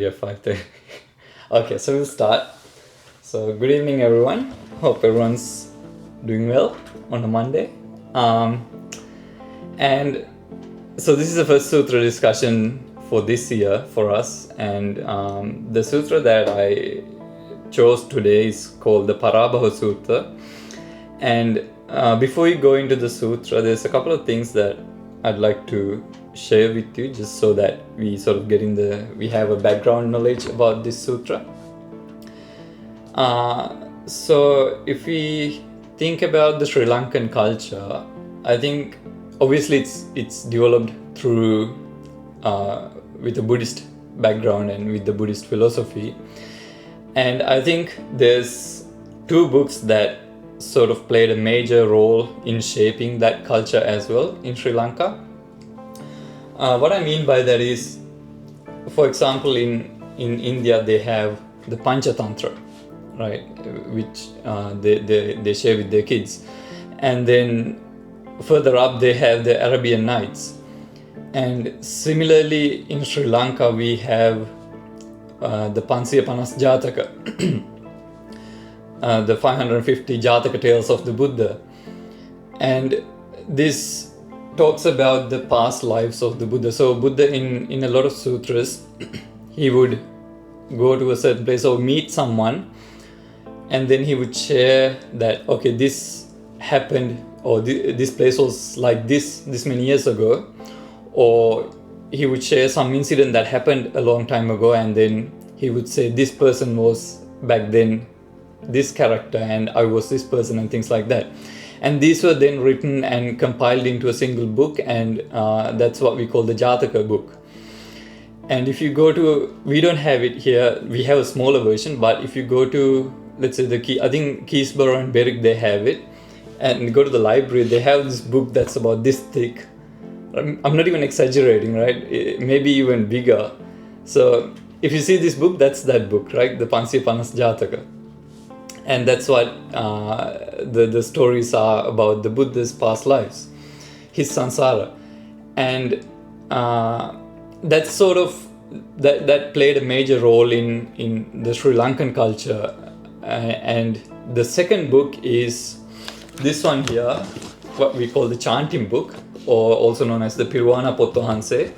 already at 5:30. Okay, so we'll start. So good evening, everyone. Hope everyone's doing well on a Monday. And so this is the first sutra discussion for this year for us, and the sutra that I chose today is called the Parabhava Sutta. And before we go into the sutra, there's a couple of things that I'd like to share with you, just so that we sort of we have a background knowledge about this sutra. So if we think about the Sri Lankan culture, I think obviously it's developed through with a Buddhist background and with the Buddhist philosophy. And I think there's two books that sort of played a major role in shaping that culture as well in Sri Lanka. What I mean by that is, for example, in India they have the Panchatantra, right, which they share with their kids, and then further up they have the Arabian Nights. And similarly in Sri Lanka we have the Pansiya Panas Jataka, the 550 Jataka tales of the Buddha. And this talks about the past lives of the Buddha. So Buddha in a lot of sutras, he would go to a certain place or meet someone, and then he would share that, okay, this happened, or this place was like this many years ago, or he would share some incident that happened a long time ago, and then he would say this person was back then this character and I was this person, and things like that. And these were then written and compiled into a single book, and that's what we call the Jataka book. And if you go to, we don't have it here, we have a smaller version, but if you go to, let's say I think Keysborough and Berwick, they have it, and go to the library, they have this book that's about this thick. I'm not even exaggerating, right? Maybe even bigger. So if you see this book, that's that book, right? The Pansiya Panas Jataka. And that's what the stories are about the Buddha's past lives, his samsara. And that sort of, that played a major role in the Sri Lankan culture. And the second book is this one here, what we call the chanting book, or also known as the Piruvana Pottohanse.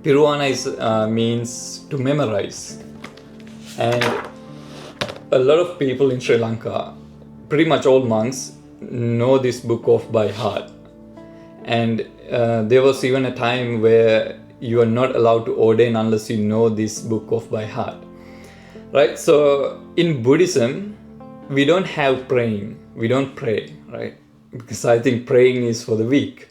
Piruvana means to memorize. And a lot of people in Sri Lanka, pretty much all monks, know this book off by heart. And there was even a time where you are not allowed to ordain unless you know this book off by heart, right? So in Buddhism, we don't have praying. We don't pray, right? Because I think praying is for the weak.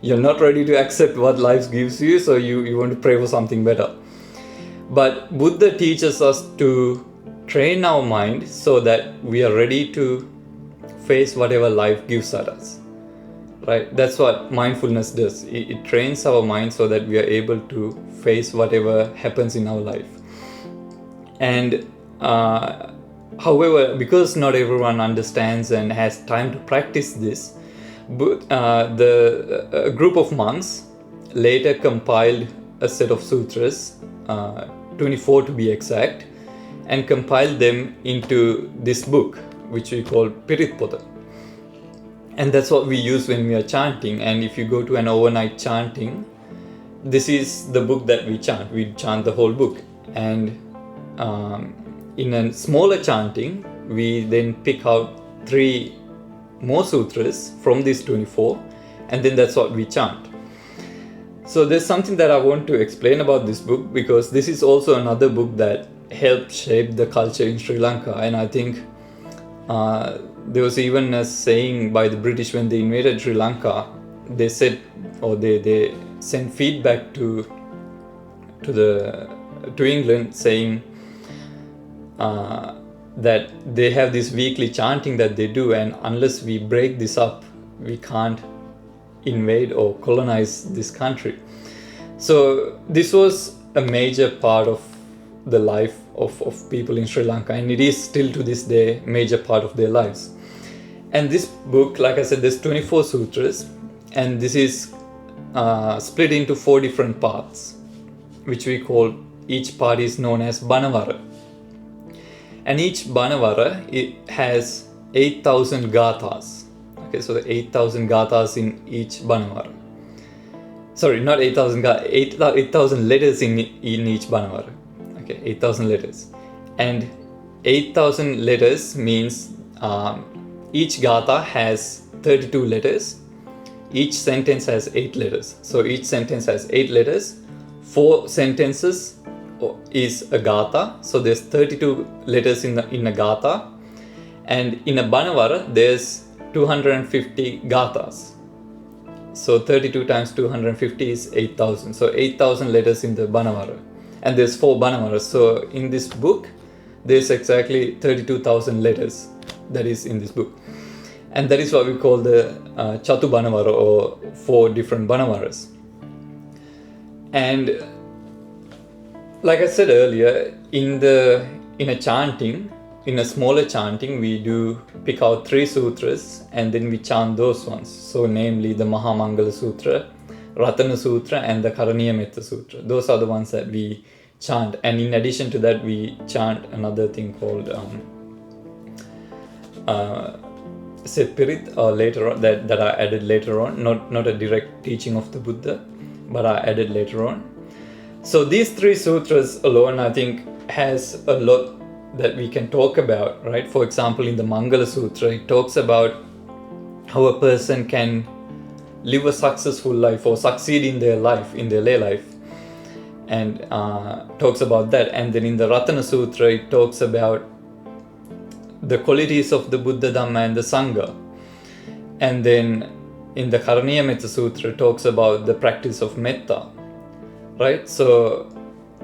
You're not ready to accept what life gives you, so you want to pray for something better. But Buddha teaches us to train our mind so that we are ready to face whatever life gives at us, right? That's what mindfulness does. It trains our mind so that we are able to face whatever happens in our life. And however, because not everyone understands and has time to practice this, a group of monks later compiled a set of sutras, 24 to be exact, and compiled them into this book, which we call Piritpota. And that's what we use when we are chanting. And if you go to an overnight chanting, this is the book that we chant. We chant the whole book. And in a smaller chanting, we then pick out 3 more sutras from these 24, and then that's what we chant. So there's something that I want to explain about this book, because this is also another book that helped shape the culture in Sri Lanka. And I think there was even a saying by the British when they invaded Sri Lanka. They said, or they sent feedback to England saying that they have this weekly chanting that they do, and unless we break this up, we can't invade or colonize this country. So this was a major part of the life of people in Sri Lanka, and it is still to this day a major part of their lives. And this book, like I said, there's 24 sutras, and this is split into 4 different parts. which we call, each part is known as Banavara. And each Banavara, it has 8,000 gathas. Okay, so the 8,000 gathas in each Banavara. Sorry, not 8,000 8,000 letters in each Banavara. Okay, 8,000 letters. And 8,000 letters means each gatha has 32 letters. Each sentence has 8 letters. So each sentence has 8 letters. 4 sentences is a gatha. So there's 32 letters in a gatha. And in a Banavara, there's 250 gathas. So 32 times 250 is 8,000. So 8,000 letters in the Banavara. And there's 4 Banavaras. So in this book, there's exactly 32,000 letters that is in this book. And that is what we call the Chatu Banavara, or 4 different Banavaras. And like I said earlier, in a chanting, in a smaller chanting, we do pick out 3 sutras and then we chant those ones. So namely the Mahamangala Sutra, Ratana Sutra and the Karaniya Metta Sutra. Those are the ones that we chant. And in addition to that, we chant another thing called Setpirit later on, that I added later on. Not a direct teaching of the Buddha, but I added later on. So these 3 sutras alone, I think, has a lot that we can talk about, right? For example, in the Mangala Sutra, it talks about how a person can live a successful life or succeed in their life, in their lay life, and talks about that. And then in the Ratana Sutra, it talks about the qualities of the Buddha, Dhamma and the Sangha. And then in the Karaniya Metta Sutra, it talks about the practice of metta, right? So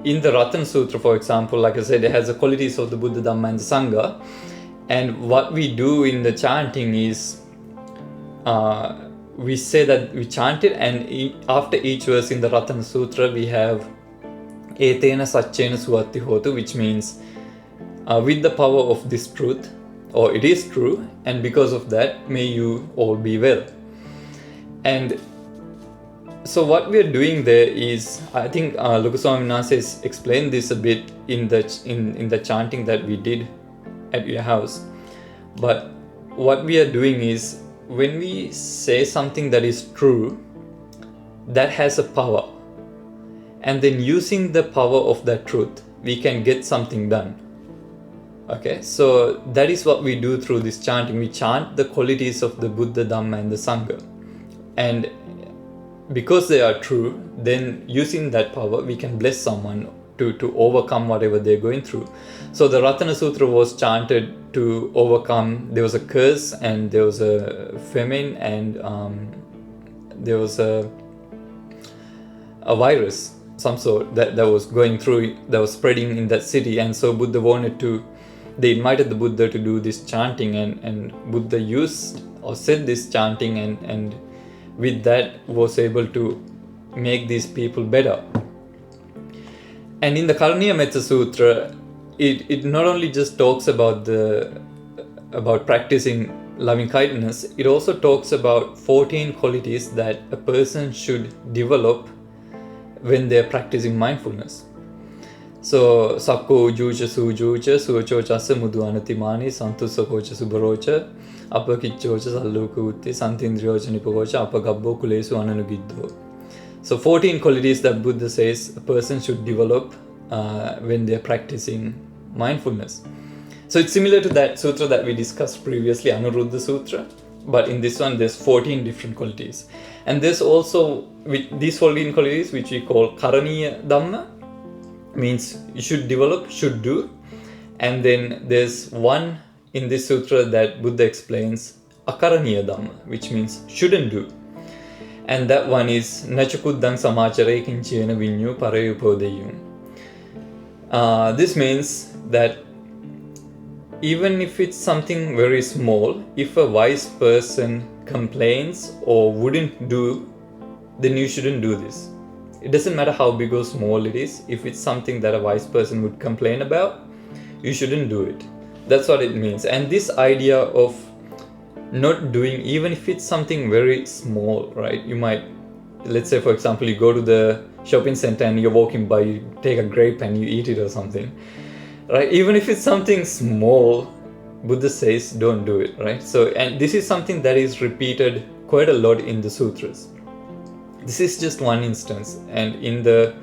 in the Ratana Sutra, for example, like I said, it has the qualities of the Buddha, Dhamma and the Sangha. And what we do in the chanting is we say that we chant it, and after each verse in the Ratana Sutra, we have Etena Satchena Suatti Hotu, which means with the power of this truth, or it is true, and because of that, may you all be well. And so what we are doing there is, I think Lokaswami Nase explained this a bit in the chanting that we did at your house. But what we are doing is, when we say something that is true, that has a power, and then using the power of that truth, we can get something done. Okay, so that is what we do through this chanting. We chant the qualities of the Buddha, Dhamma and the Sangha. And because they are true, then using that power, we can bless someone to overcome whatever they're going through. So the Ratana Sutra was chanted to overcome, there was a curse and there was a famine and there was a virus, some sort, that was going through, that was spreading in that city. And so Buddha they invited the Buddha to do this chanting, and Buddha used or said this chanting, and with that was able to make these people better. And in the Karaniya Metta Sutra, it not only just talks about practicing loving kindness, it also talks about 14 qualities that a person should develop when they're practicing mindfulness. So, Sakko Ujucha Sujucha, Sucho Chasa Mudu Anatimani, Santusakocha Subarocha, Apakitchocha Salukuti, Santindriocha Nipokocha, Apagabbo Kulesu Ananugiddo. So 14 qualities that Buddha says a person should develop when they're practicing mindfulness. So it's similar to that sutra that we discussed previously, Anuruddha Sutra, but in this one there's 14 different qualities. And there's also, with these 14 qualities, which we call Karaniya Dhamma, means you should develop, should do. And then there's one in this sutra that Buddha explains, Akaraniya Dhamma, which means shouldn't do. And that one is Nachakuddang Samachare Kinchena Vinyu Parayupodeyum. This means that even if it's something very small, if a wise person complains or wouldn't do, then you shouldn't do this. It doesn't matter how big or small it is. If it's something that a wise person would complain about, you shouldn't do it. That's what it means. And this idea of not doing, even if it's something very small, right? You might, let's say for example, you go to the shopping center and you're walking by, you take a grape and you eat it or something, right? Even if it's something small, Buddha says don't do it, right? So, and this is something that is repeated quite a lot in the sutras. This is just one instance, and in the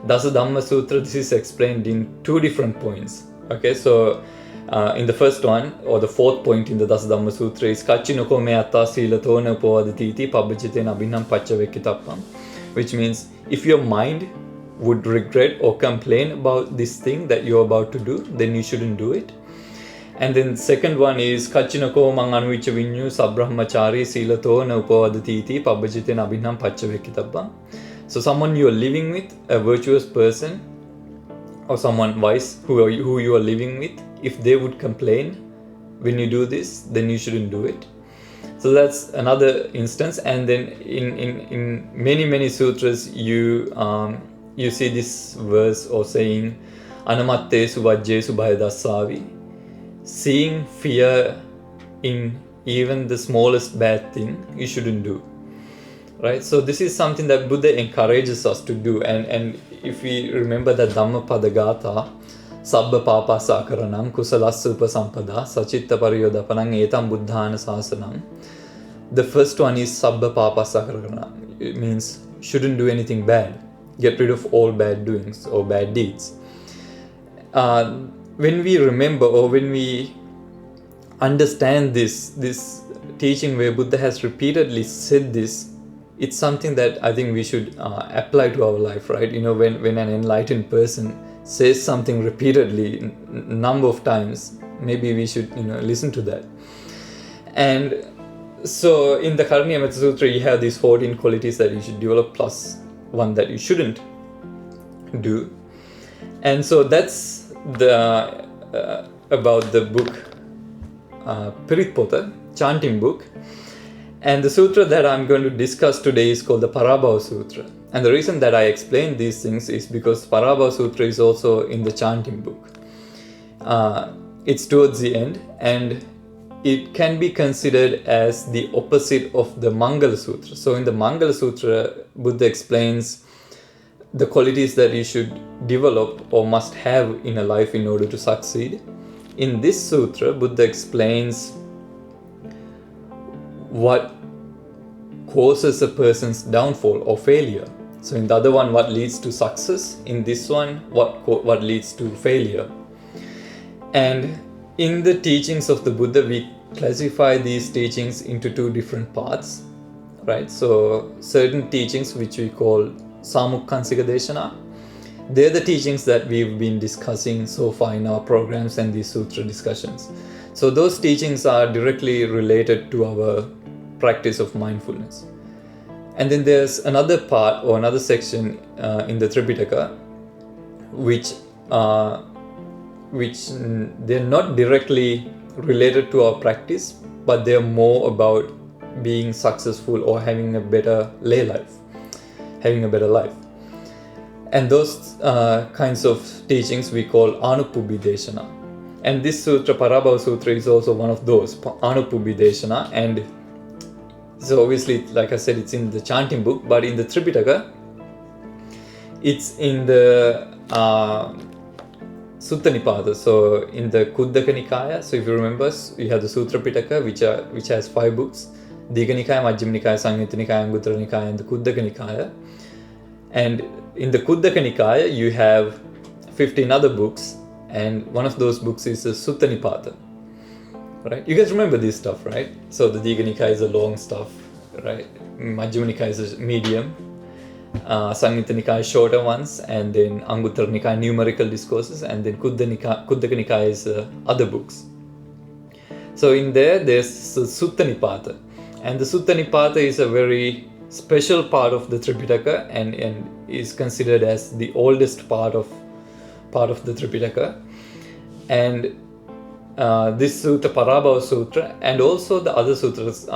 Dasa Dhamma Sutra, this is explained in 2 different points. Okay, so in the first one, or the 4th point in the Dasa Dhamma Sutra is Kachinoko me atta silatona upawadati pabbajitena abhinam paccavekitappam, which means if your mind would regret or complain about this thing that you're about to do, then you shouldn't do it. And then second one is Kachinako mang anuvicha vinyu sabrahmachari silatona upawadati pabbajitena abhinam paccavekitappam. So someone you are living with, a virtuous person, or someone wise who you are living with, if they would complain when you do this, then you shouldn't do it. So that's another instance. And then in many sutras, you see this verse or saying, Anamatte suvajje subhayadasavi, seeing fear in even the smallest bad thing, you shouldn't do. Right? So this is something that Buddha encourages us to do. And if we remember the Dhammapada Gatha, Sabba Papa Sakaranam Kusalasya Upasampada Sachitta Pariyodapanam Etam Buddhana Sasanam. The first one is Sabba Papa Sakaranam. It means shouldn't do anything bad. Get rid of all bad doings or bad deeds. When we remember or when we understand this teaching where Buddha has repeatedly said this, it's something that I think we should apply to our life, right? You know, when an enlightened person says something repeatedly, number of times, maybe we should, listen to that. And so in the Karaniya Sutra, you have these 14 qualities that you should develop plus one that you shouldn't do. And so that's the about the book Piritpota, chanting book. And the sutra that I'm going to discuss today is called the Parabhava Sutra. And the reason that I explain these things is because Parabhava Sutra is also in the chanting book. It's towards the end, and it can be considered as the opposite of the Mangala Sutra. So in the Mangala Sutra, Buddha explains the qualities that you should develop or must have in a life in order to succeed. In this sutra, Buddha explains what causes a person's downfall or failure. So in the other one, what leads to success. In this one, what leads to failure. And in the teachings of the Buddha, we classify these teachings into 2 different parts, right? So certain teachings which we call Samukkansika Deshana, they're the teachings that we've been discussing so far in our programs and these sutra discussions. So those teachings are directly related to our practice of mindfulness. And then there's another part or another section in the Tripitaka which they're not directly related to our practice, but they're more about being successful or having a better life. And those kinds of teachings we call Anuppubbhi Deshana. And this sutra, Parabhava Sutra, is also one of those, Anuppubbhi Deshana. And so obviously, like I said, it's in the chanting book, but in the Tripitaka, it's in the Sutta Nipada. So in the Kuddaka Nikaya, so if you remember, we have the Sutra Pitaka, which has 5 books: Digha Nikaya, Majjhima Nikaya, Samyutta Nikaya, Anguttara Nikaya, and the Kuddaka Nikaya. And in the Kuddaka Nikaya, you have 15 other books, and one of those books is the Sutta Nipada. Right? You guys remember this stuff, right? So the Digha Nikaya is a long stuff, right? Majjhima Nikaya is a medium. Samyutta Nikaya shorter ones, and then Anguttara Nikaya numerical discourses, and then Kuddaka Nikaya is other books. So in there's the Sutta Nipada, and the Sutta Nipada is a very special part of the Tripitaka and is considered as the oldest part of the Tripitaka. And this Sutra, Parabhava Sutra, and also the other sutras,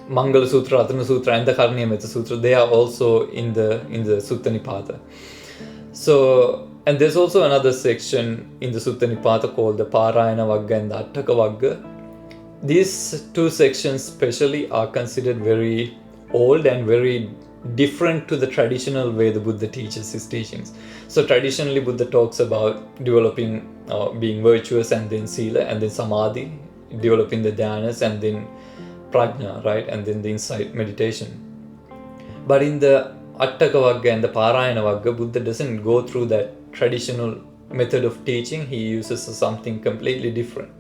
Mangala Sutra, Atana Sutra, and the Karaniya Sutra, they are also in the Sutta Nipada. So, and there's also another section in the Sutta Nipada called the Parayana Vagga and the Attaka Vagga. These 2 sections especially are considered very old and very different to the traditional way the Buddha teaches his teachings. So traditionally Buddha talks about developing being virtuous, and then sila, and then samadhi, developing the dhyanas, and then prajna, right, and then the insight meditation. But in the Attaka Vagga and the Parayana Vagga, Buddha doesn't go through that traditional method of teaching. He uses something completely different.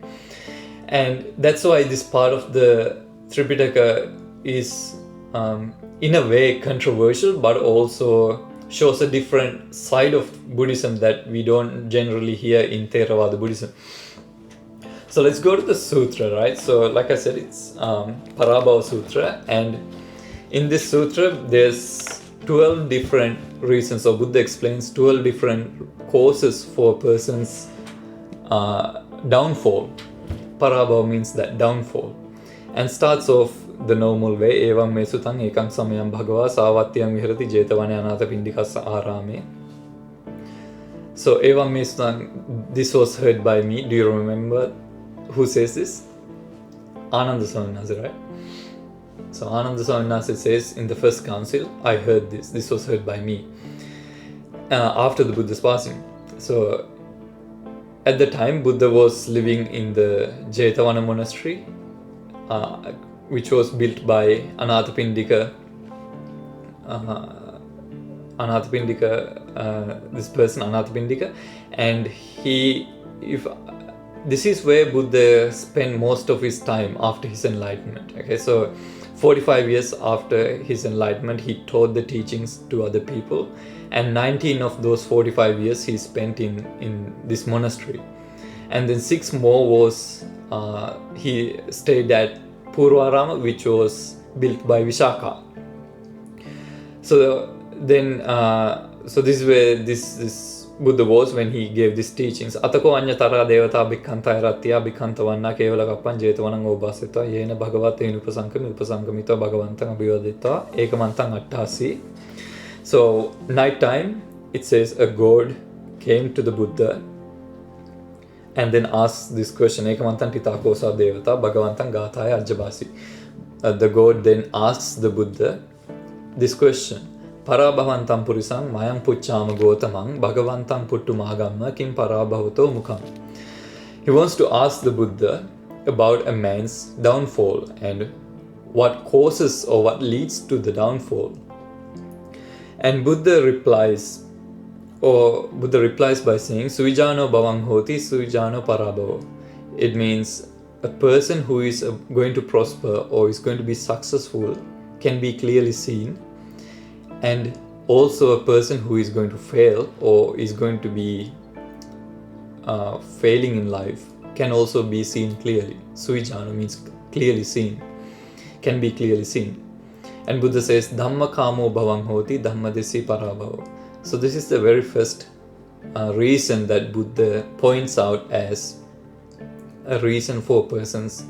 And that's why this part of the Tripitaka is in a way controversial, but also shows a different side of Buddhism that we don't generally hear in Theravada Buddhism. So let's go to the sutra, right? So like I said, it's Parabhava Sutra, and in this sutra there's 12 different reasons. So Buddha explains 12 different causes for a person's downfall. Parabhava means that downfall, and starts off the normal way. Evam me sutang ekam samayam bhagava savatyam viharati jetavane anatha pindikassa arame. So evam me sutang, this was heard by me. Do you remember who says this? Ananda Swaminasa, right? So Ananda Swaminasa says in the first council, I heard this. This was heard by me after the Buddha's passing. So at the time, Buddha was living in the Jetavana monastery, which was built by Anathapindika, this person Anathapindika, and this is where Buddha spent most of his time after his enlightenment. Okay, so 45 years after his enlightenment, he taught the teachings to other people, and 19 of those 45 years he spent in this monastery. And then 6 more was he stayed at Purvarama, which was built by Vishaka. So then, so this is where this Buddha was when he gave these teachings. Atako anyatara devata bhikkanta ratya bhikkantavana kevala kappan jetvanang obasita yena bhagavata upasankamito bhagavantang abhivadita ekamantang attasi. So nighttime, it says a god came to the Buddha and then asked this question, Ekamantan titakosa devata bhagavantan gathaya ajjabasi. The god then asks the Buddha this question, Parabhavantam purisang mayang pucchama gotamang bhagavantam puttu magamma kim parabhavato mukham. He wants to ask the Buddha about a man's downfall and what causes or what leads to the downfall. And Buddha replies by saying, Suijano bhavang hoti suijano parabhavo. It means a person who is going to prosper or is going to be successful can be clearly seen, and also a person who is going to fail or is going to be failing in life can also be seen clearly. Suijano means clearly seen, can be clearly seen. And Buddha says, Dhamma kamo bhavang hoti dhamma desi parabhavo. So this is the very first reason that Buddha points out as a reason for a person's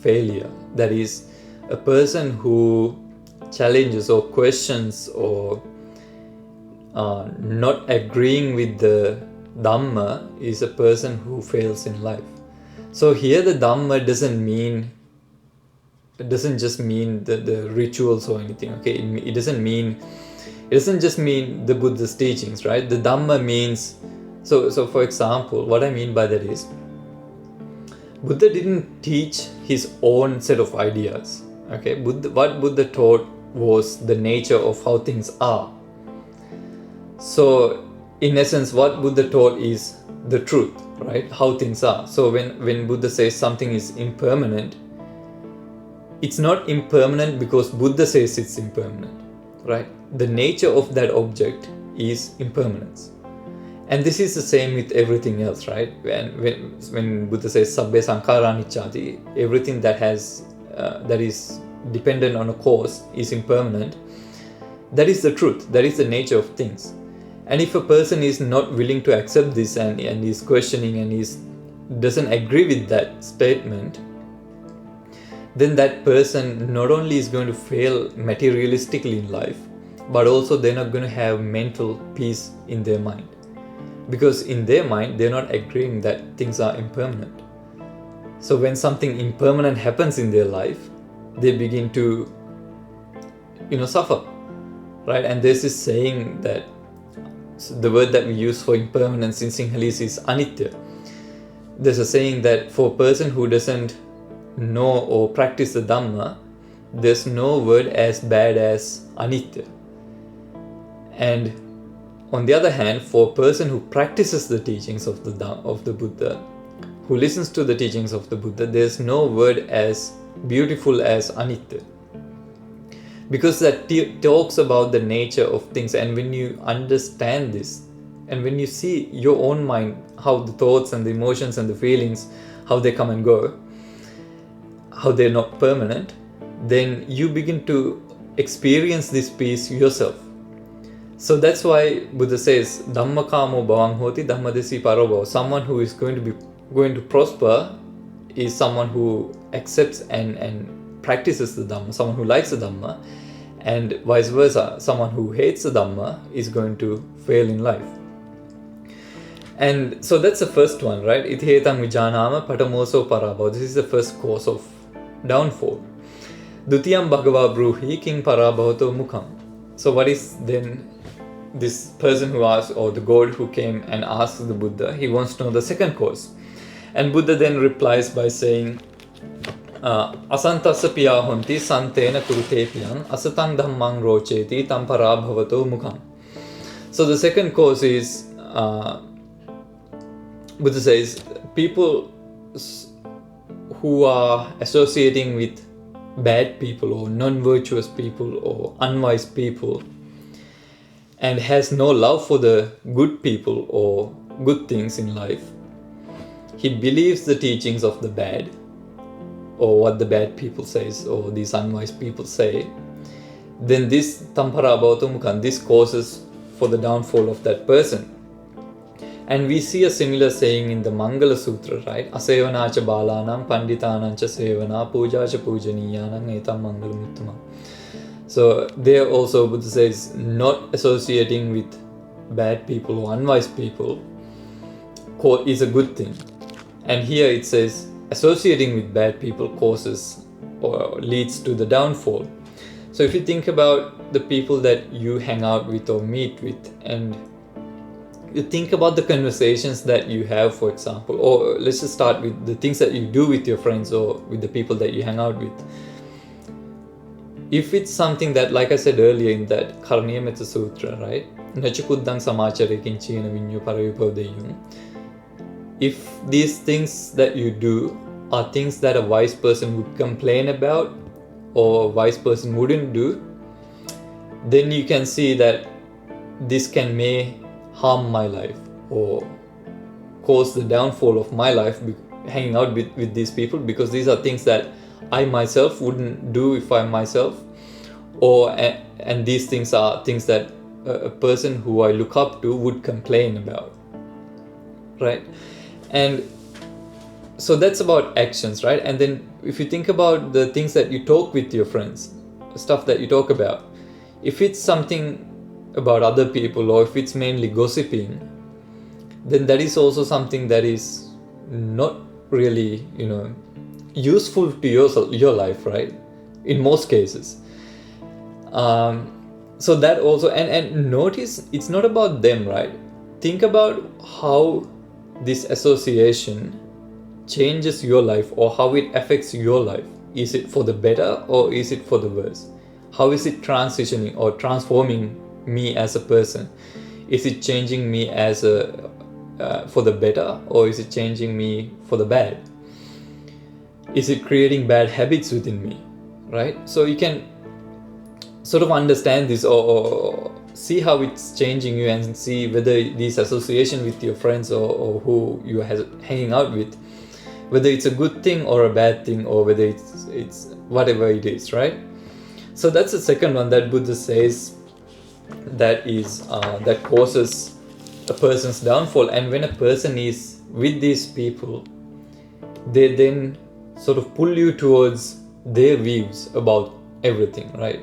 failure. That is, a person who challenges or questions or not agreeing with the Dhamma is a person who fails in life. So here the Dhamma doesn't just mean the rituals or anything. Okay, it doesn't just mean the Buddha's teachings, right? The Dhamma means, so for example, what I mean by that is, Buddha didn't teach his own set of ideas. Okay, what Buddha taught was the nature of how things are. So in essence, what Buddha taught is the truth, right? How things are. So when Buddha says something is impermanent, it's not impermanent because Buddha says it's impermanent, right? The nature of that object is impermanence. And this is the same with everything else, right? When Buddha says sabbe sankhara anicchati, everything that is dependent on a cause is impermanent. That is the truth. That is the nature of things. And if a person is not willing to accept this and is questioning and doesn't agree with that statement, then that person not only is going to fail materialistically in life, but also they're not going to have mental peace in their mind. Because in their mind, they're not agreeing that things are impermanent. So when something impermanent happens in their life, they begin to suffer, right? And there's this saying that, so the word that we use for impermanence in Sinhalese is anitya. There's a saying that for a person who doesn't know or practice the Dhamma, there's no word as bad as anitya. And on the other hand, for a person who practices the teachings of the Buddha, who listens to the teachings of the Buddha, there's no word as beautiful as anitya. Because that talks about the nature of things, and when you understand this, and when you see your own mind, how the thoughts and the emotions and the feelings, how they come and go, how they're not permanent, then you begin to experience this peace yourself. So that's why Buddha says, Dhammakamo bhavang hoti dhammadesi parabhava. Someone who is going to prosper is someone who accepts and practices the Dhamma, someone who likes the Dhamma, and vice versa, someone who hates the Dhamma is going to fail in life. And so that's the first one, right? Ithetam vijanama patamoso parabhava. This is the first cause of downfall. Dutiyam bhagava bruhi king parabhavato mukham. So what is then this person who asked, or the god who came and asked the Buddha, he wants to know the second cause. And Buddha then replies by saying, Asantasa piya honti santena kurute piyang asatang dhammang rocheti tam parabhavato mukham. So the second cause is, Buddha says, people who are associating with bad people or non-virtuous people or unwise people and has no love for the good people or good things in life, he believes the teachings of the bad, or what the bad people says, or these unwise people say, then this tamparabhautamukhan, this causes for the downfall of that person. And we see a similar saying in the Mangala Sutra, right? Asevanacha balanam panditanancha sevana pujacha pujaniyanam etam mangalam uttama. So there also Buddha says, not associating with bad people or unwise people is a good thing. And here it says, associating with bad people causes or leads to the downfall. So if you think about the people that you hang out with or meet with, and you think about the conversations that you have, for example, or let's just start with the things that you do with your friends or with the people that you hang out with. If it's something that, like I said earlier in that Karniyametta Sutra, right? Nachakuddang samachare kinchina vinyo parayupavdeyum. If these things that you do are things that a wise person would complain about or a wise person wouldn't do, then you can see that this may harm my life or cause the downfall of my life hanging out with these people, because these are things that I myself wouldn't do if I'm myself, and these things are things that a person who I look up to would complain about, right? And so that's about actions, right? And then if you think about the things that you talk with your friends, stuff that you talk about, if it's something about other people or if it's mainly gossiping, then that is also something that is not really, useful to your life, right? In most cases. So that also, and notice it's not about them, right? Think about how this association changes your life or how it affects your life. Is it for the better or is it for the worse? How is it transitioning or transforming me as a person? Is it changing me as for the better, or is it changing me for the bad? Is it creating bad habits within me, right? So you can sort of understand this or see how it's changing you, and see whether this association with your friends or who you are hanging out with, whether it's a good thing or a bad thing, or whether it's whatever it is, right? So that's the second one that Buddha says that is that causes a person's downfall. And when a person is with these people, they then sort of pull you towards their views about everything, right?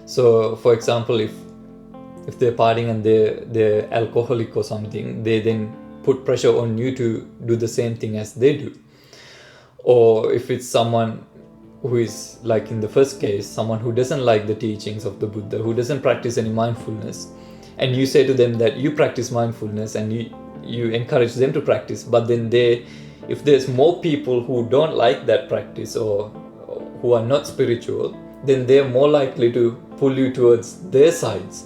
So for example, if they're partying and they're alcoholic or something, they then put pressure on you to do the same thing as they do. Or if it's someone who is, like in the first case, someone who doesn't like the teachings of the Buddha, who doesn't practice any mindfulness, and you say to them that you practice mindfulness and you encourage them to practice, but then if there's more people who don't like that practice or who are not spiritual, then they're more likely to pull you towards their sides,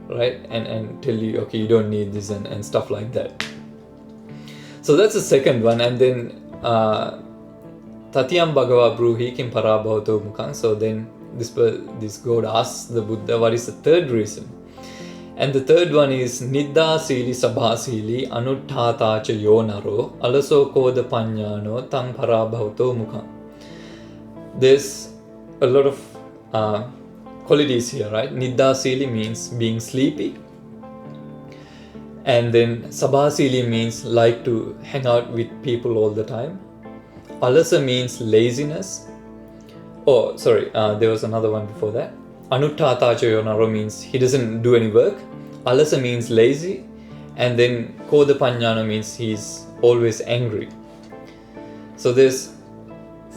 right? And tell you, okay, you don't need this and stuff like that. So that's the second one. And then Tatyam Bhagava Bruhi Kim Parabhavato Mukhaṁ. So then this God asks the Buddha, what is the third reason? And the third one is Nidda Sili Sabha Sili Anuttata Cha Yonaro Alaso Koda Panyano Tang Parabhavato Mukhaṁ. There's a lot of qualities here, right? Nidda Sili means being sleepy. And then Sabha Sili means like to hang out with people all the time. Alasa means laziness. Oh, sorry, there was another one before that. Anuttata Cha Yonaro means he doesn't do any work. Alasa means lazy. And then Koda Panyano means he's always angry. So there's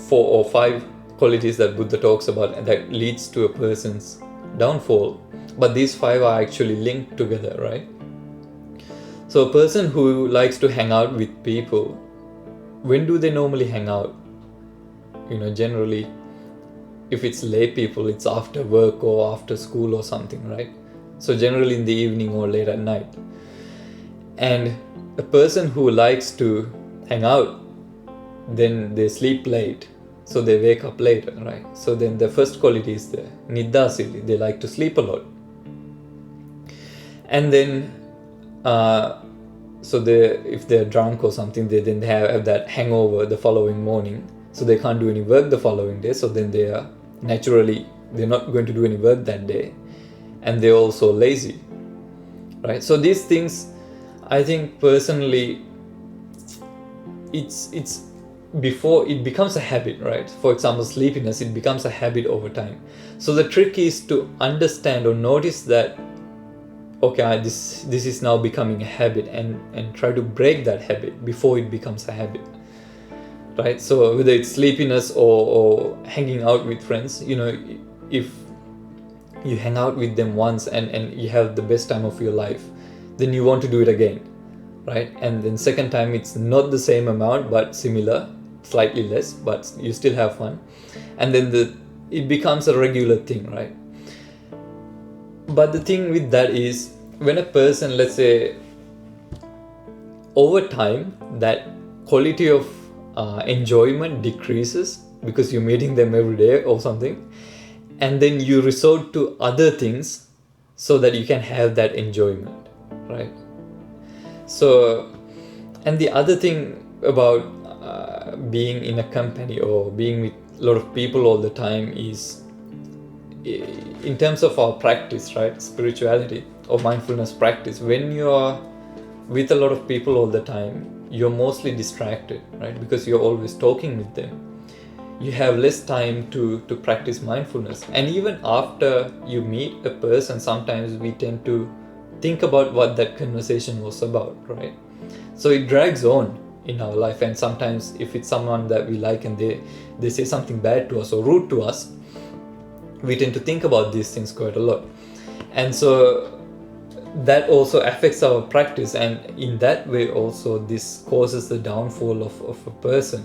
4 or 5 qualities that Buddha talks about that leads to a person's downfall. But these 5 are actually linked together, right? So a person who likes to hang out with people, when do they normally hang out? Generally, if it's lay people, it's after work or after school or something, right? So generally in the evening or late at night. And a person who likes to hang out, then they sleep late, so they wake up later, right? So then the first quality is the Nidda Sili, they like to sleep a lot. And then if they're drunk or something, they have that hangover the following morning, so they can't do any work the following day. So then they're not going to do any work that day, and they're also lazy, right? So these things, I think personally, it's before it becomes a habit, right? For example, sleepiness, it becomes a habit over time. So the trick is to understand or notice that, okay, this is now becoming a habit, and try to break that habit before it becomes a habit, right? So whether it's sleepiness or hanging out with friends, if you hang out with them once and you have the best time of your life, then you want to do it again, right? And then second time, it's not the same amount but similar, slightly less, but you still have fun, and then it becomes a regular thing, right? But the thing with that is, when a person, let's say, over time, that quality of enjoyment decreases because you're meeting them every day or something, and then you resort to other things so that you can have that enjoyment, right? So, and the other thing about being in a company or being with a lot of people all the time is, in terms of our practice, right, spirituality or mindfulness practice, when you are with a lot of people all the time, you're mostly distracted, right? Because you're always talking with them. You have less time to practice mindfulness. And even after you meet a person, sometimes we tend to think about what that conversation was about, right? So it drags on in our life. And sometimes if it's someone that we like and they say something bad to us or rude to us, we tend to think about these things quite a lot. And so that also affects our practice, and in that way also this causes the downfall of a person.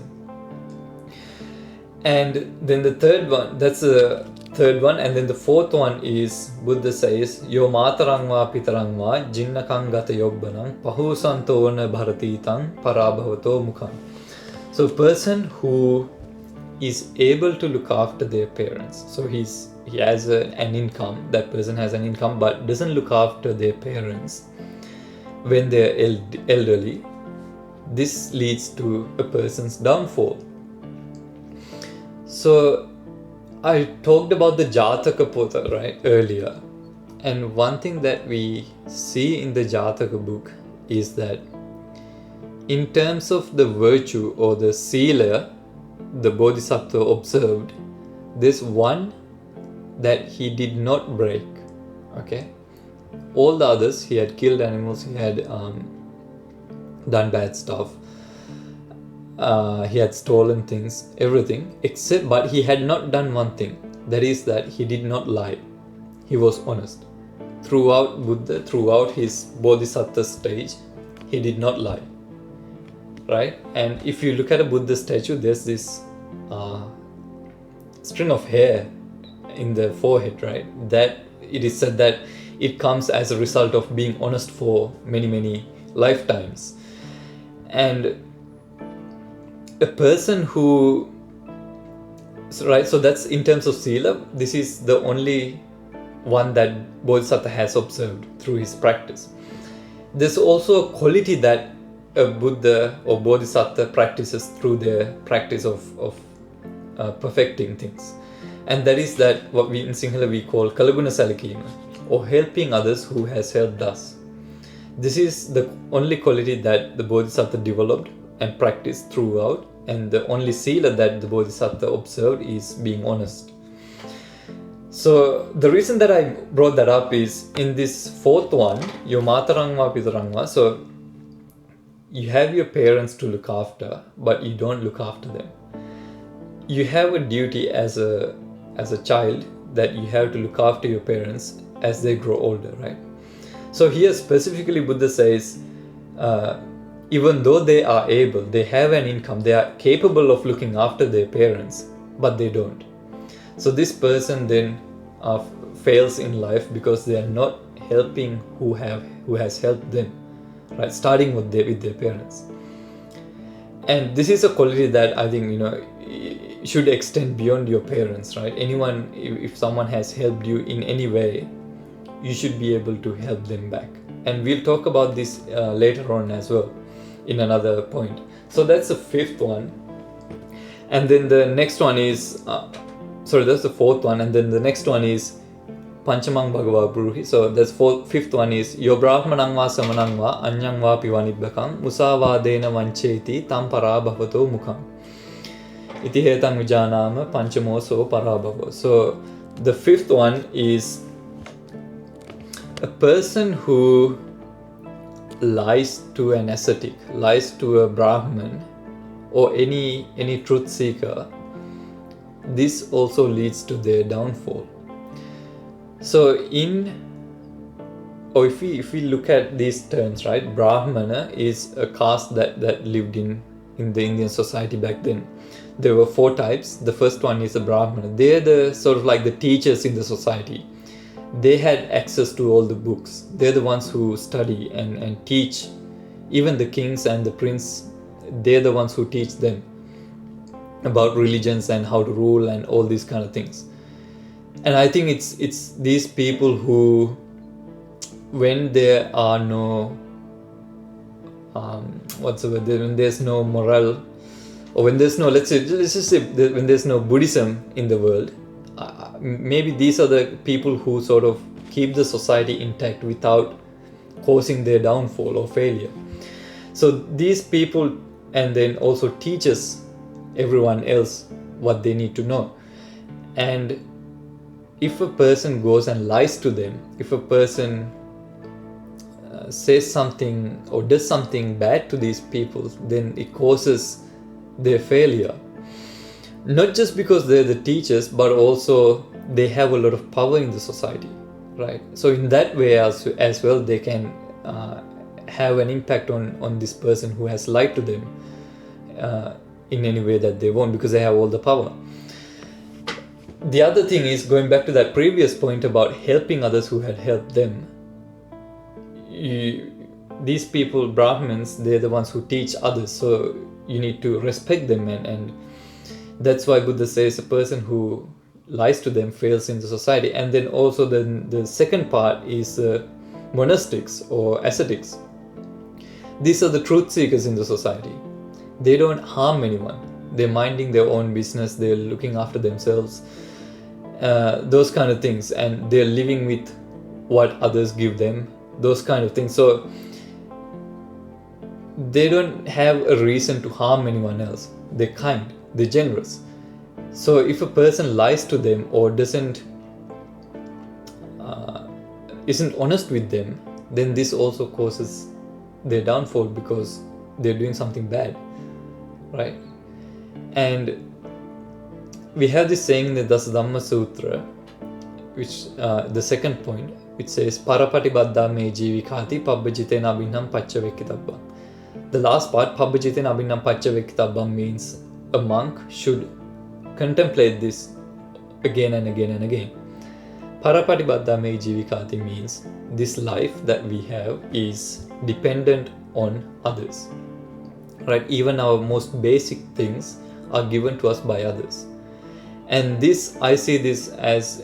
And then the third one, that's the third one, and then the fourth one is, Buddha says, Yo matarangva pitarangva jinnakang gata yobbanang pahusantona bharatitang parabhavato mukham. So a person who is able to look after their parents, so he has an income, that person has an income, but doesn't look after their parents when they're elderly, this leads to a person's downfall. So I talked about the Jataka Pota, right, earlier, and one thing that we see in the Jataka book is that in terms of the virtue or the sila the Bodhisattva observed, there's one that he did not break, okay? All the others, he had killed animals, he had done bad stuff, He had stolen things, everything, but he had not done one thing. That is that he did not lie. He was honest. Throughout Buddha, throughout his Bodhisattva stage, he did not lie. Right? And if you look at a Buddha statue, there's this string of hair in the forehead, right? That it is said that it comes as a result of being honest for many, many lifetimes. And a person who, right, so that's in terms of sila, this is the only one that Bodhisattva has observed through his practice. There's also a quality that a Buddha or Bodhisattva practices through their practice of perfecting things. And that is that what we in Sinhala we call Kalaguna Salakima, or helping others who has helped us. This is the only quality that the Bodhisattva developed and practiced throughout, and the only sila that the Bodhisattva observed is being honest. So the reason that I brought that up is in this fourth one, your matarangwa pitarangwa, so you have your parents to look after, but you don't look after them. You have a duty as a child that you have to look after your parents as they grow older, right? So here specifically Buddha says, even though they are able, they have an income, they are capable of looking after their parents, but they don't. So this person then fails in life because they are not helping who has helped them, right? Starting with their parents. And this is a quality that I think should extend beyond your parents, right? Anyone, if someone has helped you in any way, you should be able to help them back. And we'll talk about this later on as well in another point. So that's the fifth one. And then the next one is that's the fourth one, and then the next one is Panchamang Bhagava Bruhi. So that's fifth one is Yo Brahmanangva Samanangva Anyangva Pivanibhakam Musavadena Vancheti Tam Parabhavato Mukham Iti Hetang Vijanama Panchamoso Parabhava. So the fifth one is a person who lies to an ascetic, lies to a Brahman or any truth seeker. This also leads to their downfall. So if we look at these terms, right, Brahmana is a caste that lived in the Indian society back then. There were 4 types. The first one is a Brahmana. They're the sort of like the teachers in the society. They had access to all the books. They're the ones who study and teach. Even the kings and the prince, they're the ones who teach them about religions and how to rule and all these kind of things. And I think it's these people who, when there are no when there's no moral, or when there's no, let's just say when there's no Buddhism in the world, maybe these are the people who sort of keep the society intact without causing their downfall or failure. So these people, and then also teaches everyone else what they need to know. And if a person goes and lies to them, if a person says something or does something bad to these people, then it causes their failure. Not just because they're the teachers, but also they have a lot of power in the society, right? So in that way as well, they can have an impact on this person who has lied to them in any way that they want, because they have all the power. The other thing is, going back to that previous point about helping others who had helped them, these people, Brahmins, they're the ones who teach others, so you need to respect them, and that's why Buddha says a person who lies to them fails in the society. And then also the second part is monastics or ascetics. These are the truth seekers in the society. They don't harm anyone. They're minding their own business. They're looking after themselves. Those kind of things. And they're living with what others give them. Those kind of things. So they don't have a reason to harm anyone else. They're kind. They're generous. So if a person lies to them or isn't honest with them, then this also causes their downfall, because they're doing something bad, right? And we have this saying in the Dasadhamma Sutra, which the second point, which says Parapatibaddha me jivikati pabbajitena abhinam pacchavekkitabbam. The last part, pabbajitena abhinam pacchavekkitabbam, means a monk should contemplate this again and again and again. Parapatibaddha me jivikati means this life that we have is dependent on others, right? Even our most basic things are given to us by others. And this, I see this as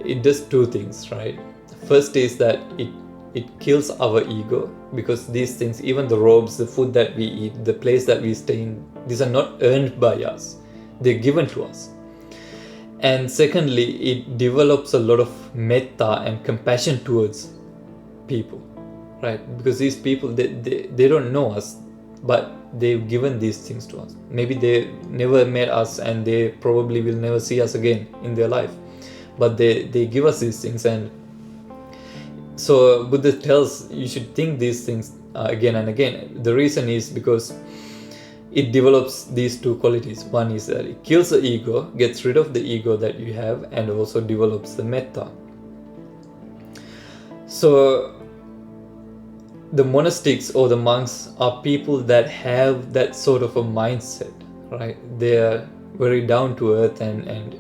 it does two things, right? First is that it kills our ego, because these things, even the robes, the food that we eat, the place that we stay in, these are not earned by us, they're given to us. And secondly, it develops a lot of metta and compassion towards people, right? Because these people, they don't know us, but they've given these things to us. Maybe they never met us and they probably will never see us again in their life, but they give us these things. And so Buddha tells you should think these things again and again. The reason is because it develops these two qualities. One is that it kills the ego, gets rid of the ego that you have, and also develops the metta. So the monastics or the monks are people that have that sort of a mindset, right? They are very down to earth, and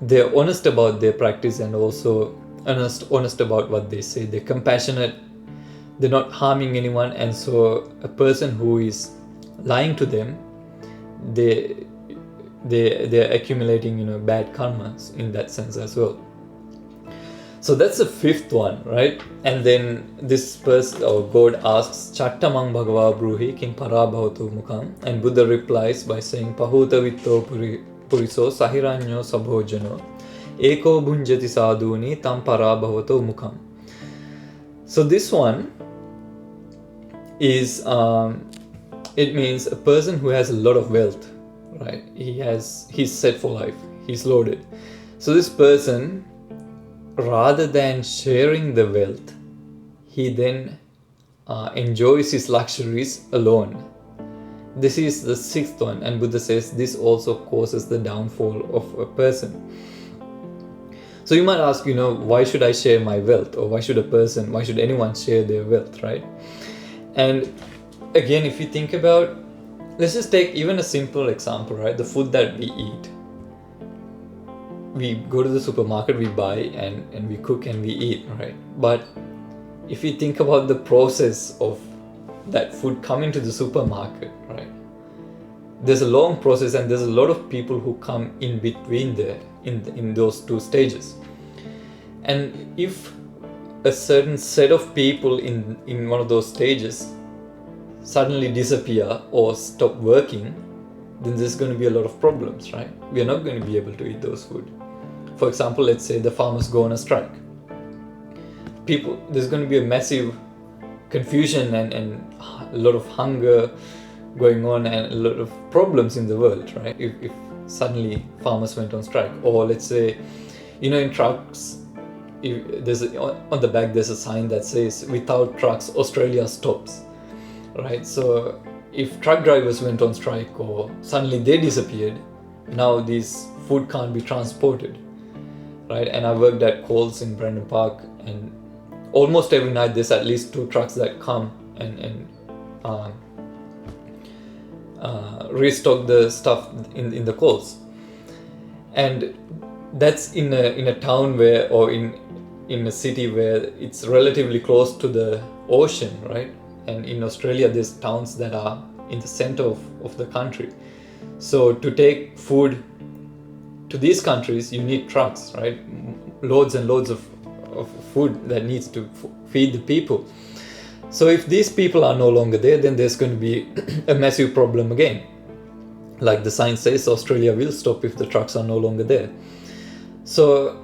they're honest about their practice, and also honest about what they say. They're compassionate, they're not harming anyone. And so a person who is lying to them, they're accumulating, bad karmas in that sense as well. So that's the fifth one, right? And then this person or God asks, Chattamang Bhagava Bruhi King Parabhavatu Mukham, and Buddha replies by saying, Pahuta Vitto Puriso Sahiranyo Sabhojano Eko Bhunjati Sadhuni Tam Parabhavatu Mukham. So this one is it means a person who has a lot of wealth, right? He's set for life, he's loaded. So this person, rather than sharing the wealth, he then enjoys his luxuries alone. This is the sixth one, and Buddha says this also causes the downfall of a person. So you might ask, why should I share my wealth? Or why should anyone share their wealth, right? And again, if you think about, let's just take even a simple example, right? The food that we eat. We go to the supermarket, we buy, and we cook and we eat, right? But if you think about the process of that food coming to the supermarket, right? There's a long process, and there's a lot of people who come in between there, in those two stages. And if a certain set of people in one of those stages suddenly disappear or stop working, then there's going to be a lot of problems, right? We are not going to be able to eat those food. For example, let's say the farmers go on a strike. There's going to be a massive confusion and a lot of hunger going on, and a lot of problems in the world, right? If suddenly farmers went on strike. Or let's say, in trucks, on the back there's a sign that says, without trucks, Australia stops, right? So if truck drivers went on strike or suddenly they disappeared, now this food can't be transported, right? And I worked at Coles in Brandon Park, and almost every night there's at least 2 trucks that come and restock the stuff in the Coles. And that's in a town where, or in a city where it's relatively close to the ocean, right? And in Australia there's towns that are in the center of the country. So to take food to these countries, you need trucks, right? Loads and loads of food that needs to feed the people. So if these people are no longer there, then there's going to be a massive problem again. Like the sign says, Australia will stop if the trucks are no longer there. So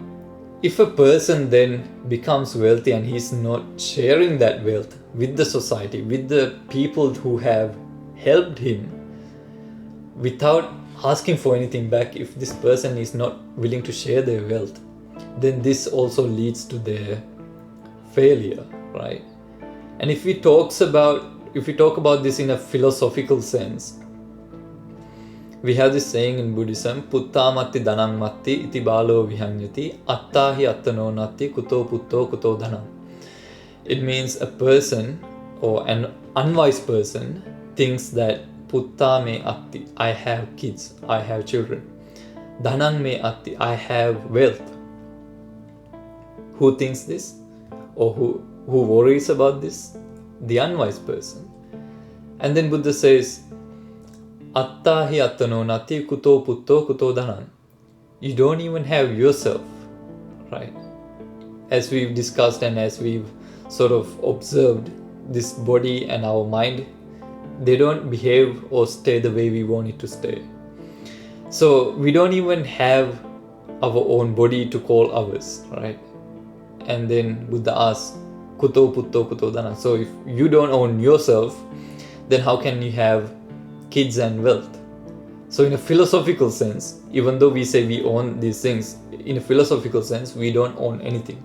if a person then becomes wealthy and he's not sharing that wealth with the society, with the people who have helped him, without asking for anything back, if this person is not willing to share their wealth, then this also leads to their failure, right? And if we talk about this in a philosophical sense, we have this saying in Buddhism, Puttamatti dhanam matti iti balo vihanyati attahi attano natti kuto putto kuto dhanam. It means a person or an unwise person thinks that putta me atti, I have kids, I have children. Dhanam me atti, I have wealth. Who thinks this? Or who worries about this? The unwise person. And then Buddha says, Attahi attano nati kuto putto kuto dhanam. You don't even have yourself, right? As we've discussed and as we've sort of observed, this body and our mind, they don't behave or stay the way we want it to stay. So we don't even have our own body to call ours, right? And then Buddha asks, Kuto putto kuto dhanam. So if you don't own yourself, then how can you have kids and wealth? So in a philosophical sense, even though we say we own these things, in a philosophical sense, we don't own anything,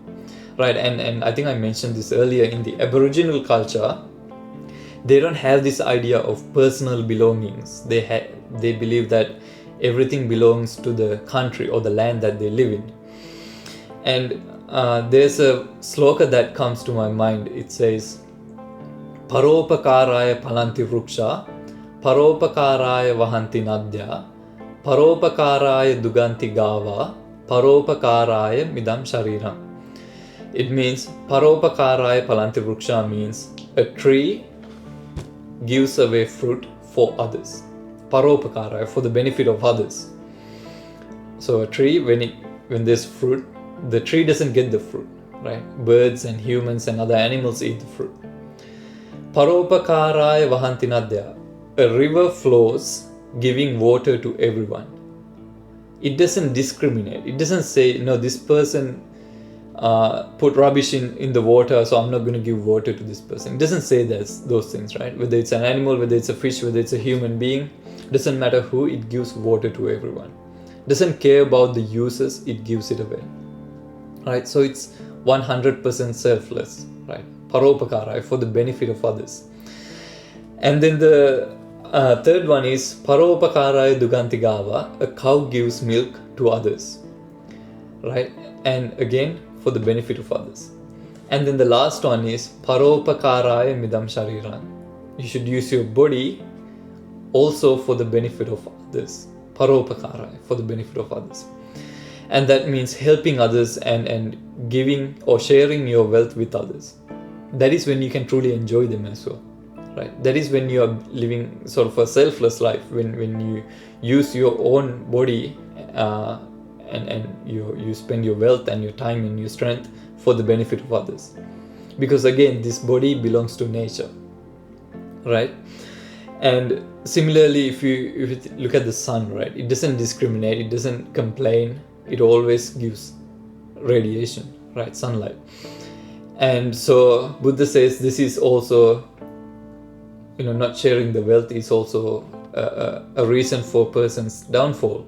right? And I think I mentioned this earlier, in the Aboriginal culture, they don't have this idea of personal belongings. They believe that everything belongs to the country or the land that they live in. And there's a sloka that comes to my mind. It says, Paropakaraya palanti vruksha, Paropakaraya vahanti nadya, Paropakaraya duganti gava, Paropakaraya midam shariram. It means Paropakaraya palanti vruksha means a tree gives away fruit for others. Paropakaraya, for the benefit of others. So a tree, when there's fruit, the tree doesn't get the fruit, right? Birds and humans and other animals eat the fruit. Paropakaraya vahanti nadya. A river flows giving water to everyone. It doesn't discriminate. It doesn't say, no, this person put rubbish in the water, so I'm not going to give water to this person. It doesn't say those things, right? Whether it's an animal, whether it's a fish, whether it's a human being, doesn't matter who, it gives water to everyone. Doesn't care about the uses, it gives it away, right? So it's 100% selfless, right? Paropakara, for the benefit of others. And then the third one is Paropakara duganti gava, a cow gives milk to others, right? And again, for the benefit of others. And then the last one is Paropakaraya midam shariran. You should use your body also for the benefit of others. Paropakaraya, for the benefit of others. And that means helping others and giving or sharing your wealth with others. That is when you can truly enjoy them as well, right? That is when you are living sort of a selfless life, when you use your own body and you spend your wealth and your time and your strength for the benefit of others. Because again, this body belongs to nature, right? And similarly, if you look at the sun, right, it doesn't discriminate, it doesn't complain, it always gives radiation, right, sunlight. And so Buddha says this is also, not sharing the wealth is also a reason for a person's downfall.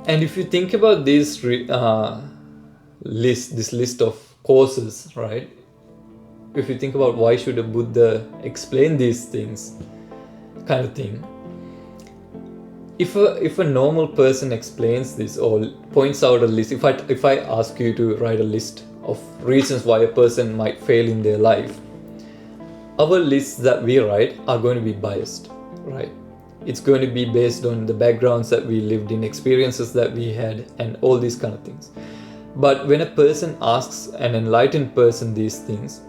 And if you think about this list of causes, right? If you think about why should a Buddha explain these things, kind of thing. If a normal person explains this or points out a list, if I ask you to write a list of reasons why a person might fail in their life, our lists that we write are going to be biased, right? It's going to be based on the backgrounds that we lived in, experiences that we had, and all these kind of things. But when a person asks an enlightened person these things,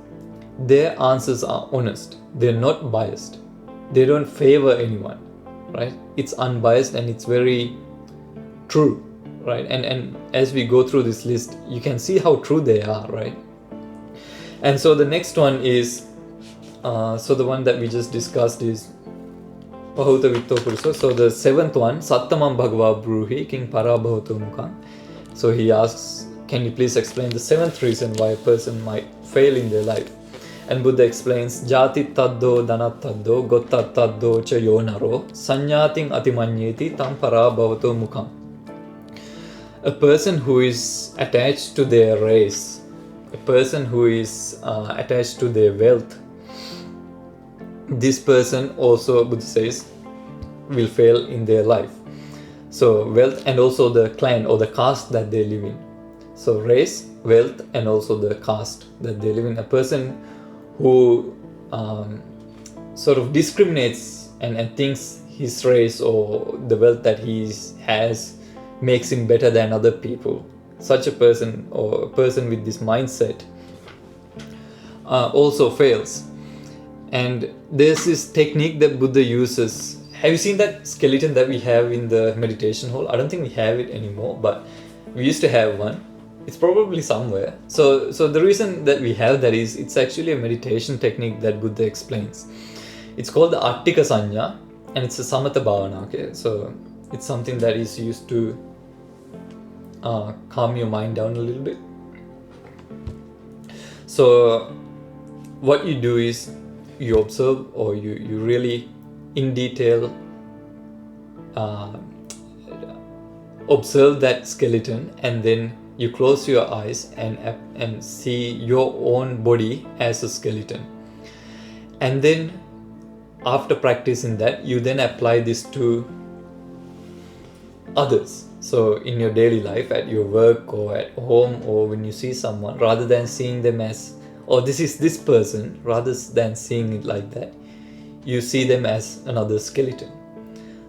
their answers are honest. They're not biased. They don't favor anyone, right? It's unbiased and it's very true, right? And as we go through this list, you can see how true they are, right? And so the next one is, so the one that we just discussed is Pahuta Vitto Purusa. So the seventh one, Sattamam Bhagava Bruhi King Parabhava Mukha. So he asks, can you please explain the seventh reason why a person might fail in their life? And Buddha explains, Jati taddo dhanat taddo gottat taddo cha yonaro sanyating atimanyeti tam parabhavato mukham. A person who is attached to their race, a person who is attached to their wealth, this person also, Buddha says, will fail in their life. So wealth and also the clan or the caste that they live in. So race, wealth, and also the caste that they live in. A person who sort of discriminates and thinks his race or the wealth that he has makes him better than other people. Such a person or a person with this mindset also fails. And there's this technique that Buddha uses. Have you seen that skeleton that we have in the meditation hall? I don't think we have it anymore, but we used to have one. It's probably somewhere. So the reason that we have that is it's actually a meditation technique that Buddha explains. It's called the Attika Sanya, and it's a Samatha Bhavana. Okay, so it's something that is used to calm your mind down a little bit. So what you do is you observe, or you really in detail observe that skeleton, and then you close your eyes and see your own body as a skeleton. And then after practicing that, you then apply this to others. So in your daily life, at your work or at home, or when you see someone, rather than seeing them as, oh, this is this person, rather than seeing it like that, you see them as another skeleton.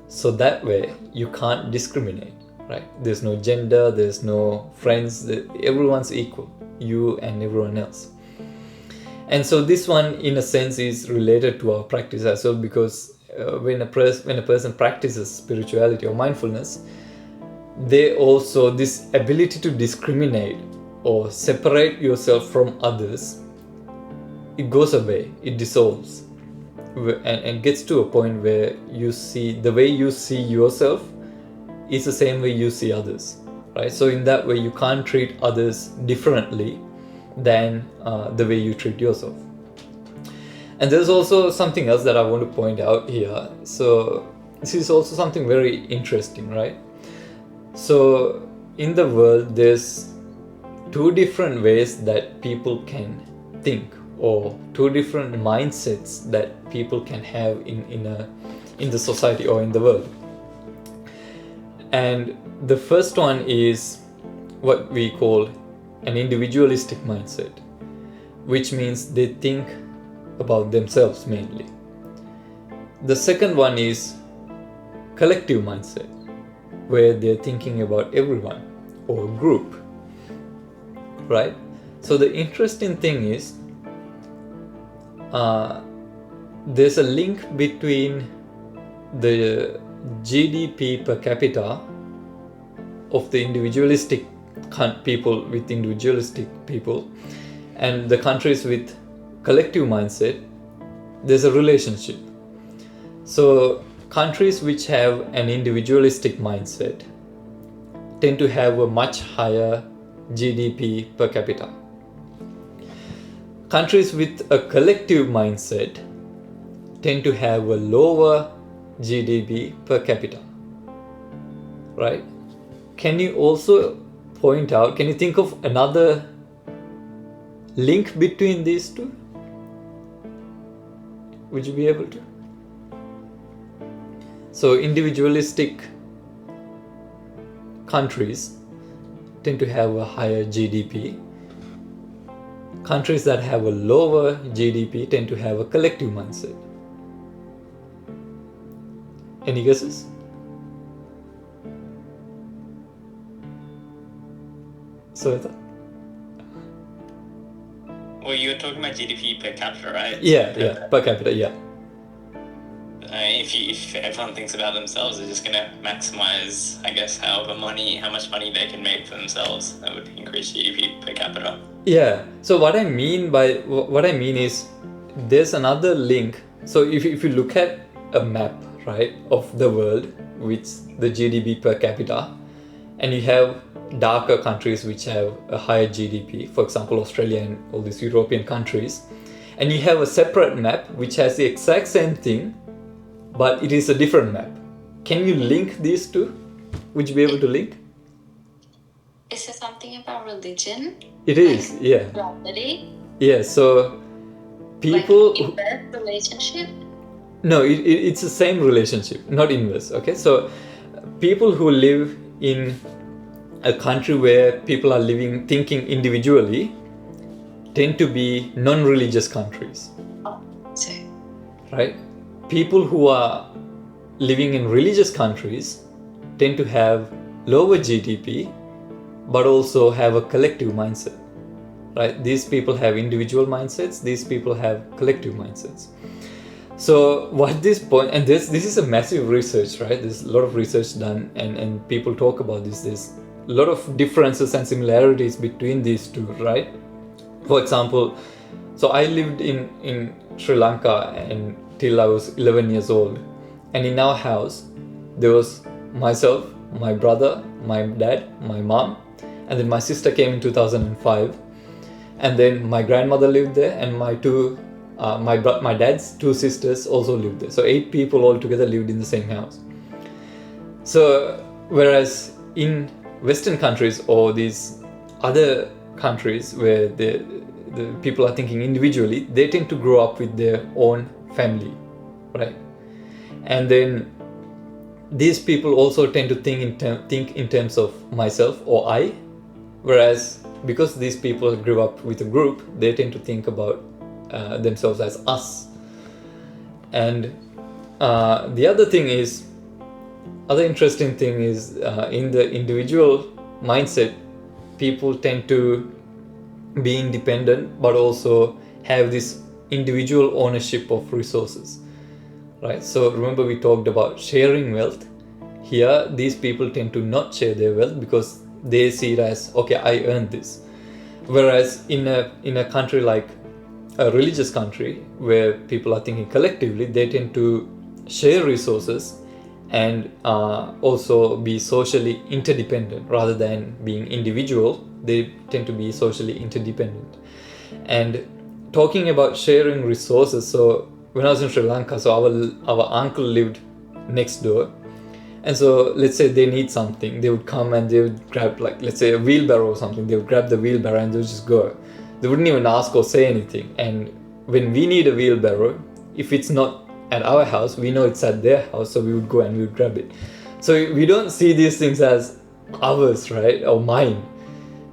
So that way you can't discriminate, right? There's no gender, there's no friends, everyone's equal, you and everyone else. And so this one in a sense is related to our practice as well, because when a person practices spirituality or mindfulness, they also, this ability to discriminate or separate yourself from others, it goes away, it dissolves, and gets to a point where you see, the way you see yourself is the same way you see others, right? So in that way you can't treat others differently than the way you treat yourself. And there's also something else that I want to point out here. So this is also something very interesting, right? So in the world, there's two different ways that people can think, or two different mindsets that people can have in the society or in the world. And the first one is what we call an individualistic mindset, which means they think about themselves mainly. The second one is collective mindset, where they're thinking about everyone or group, right? So the interesting thing is there's a link between the GDP per capita of the individualistic people with individualistic people and the countries with collective mindset. There's a relationship. So countries which have an individualistic mindset tend to have a much higher GDP per capita. Countries with a collective mindset tend to have a lower GDP per capita, right? Can you also point out, can you think of another link between these two? Would you be able to? So individualistic countries tend to have a higher GDP. Countries that have a lower GDP tend to have a collective mindset. Any guesses? Savita? Well, you were talking about GDP per capita, right? Yeah, per capita, yeah. If everyone thinks about themselves, they're just going to maximize, I guess, how much money they can make for themselves. That would increase GDP per capita. Yeah. So what I mean is there's another link. So if you look at a map, right, of the world with the GDP per capita, and you have darker countries which have a higher GDP, for example, Australia and all these European countries, and you have a separate map which has the exact same thing, but it is a different map. Can you link these two? Would you be able to link? Is it something about religion? It is, like yeah. Morality? Yeah, so people... Like in birth relationship? No, it's the same relationship, not inverse. Okay, so people who live in a country where people are living, thinking individually, tend to be non-religious countries, Sí. right? People who are living in religious countries tend to have lower GDP, but also have a collective mindset, right? These people have individual mindsets, these people have collective mindsets. So what this point, and this is a massive research, right? There's a lot of research done, and people talk about this. There's a lot of differences and similarities between these two, right? For example, so I lived in Sri Lanka until I was 11 years old, and in our house there was myself, my brother, my dad, my mom, and then my sister came in 2005, and then my grandmother lived there, and my dad's two sisters also lived there. So 8 people all together lived in the same house. So whereas in Western countries or these other countries where the people are thinking individually, they tend to grow up with their own family, right? And then these people also tend to think in terms of myself or I, whereas because these people grew up with a group, they tend to think about themselves as us. And the other interesting thing is in the individual mindset, people tend to be independent but also have this individual ownership of resources, right? So remember we talked about sharing wealth. Here these people tend to not share their wealth because they see it as, okay, I earned this. Whereas in a country like a religious country where people are thinking collectively, they tend to share resources and also be socially interdependent rather than being individual. They tend to be socially interdependent. And talking about sharing resources, so when I was in Sri Lanka, so our uncle lived next door, and so let's say they need something, they would come and they would grab, like, let's say a wheelbarrow or something, they would grab the wheelbarrow and they would just go. They wouldn't even ask or say anything. And when we need a wheelbarrow, if it's not at our house, we know it's at their house, so we would go and we would grab it. So we don't see these things as ours, right, or mine.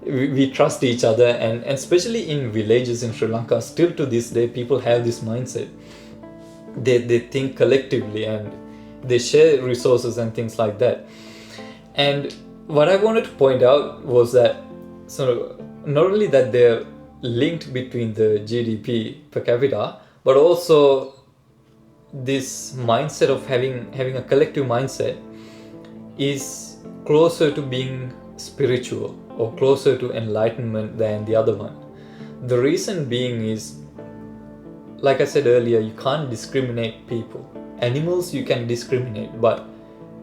We trust each other, and especially in villages in Sri Lanka, still to this day, people have this mindset. They think collectively and they share resources and things like that. And what I wanted to point out was that so not only that they're linked between the GDP per capita, but also this mindset of having a collective mindset is closer to being spiritual or closer to enlightenment than the other one. The reason being is, like I said earlier, you can't discriminate people. Animals you can discriminate, but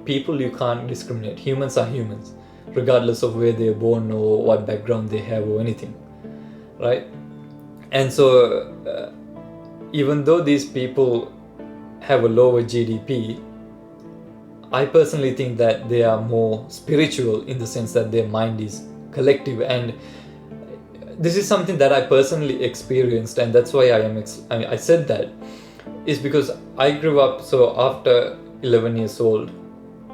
people you can't discriminate. Humans are humans, regardless of where they're born or what background they have or anything, right? And so even though these people have a lower GDP, I personally think that they are more spiritual in the sense that their mind is collective. And this is something that I personally experienced, and that's why I said that is because I grew up, so after 11 years old,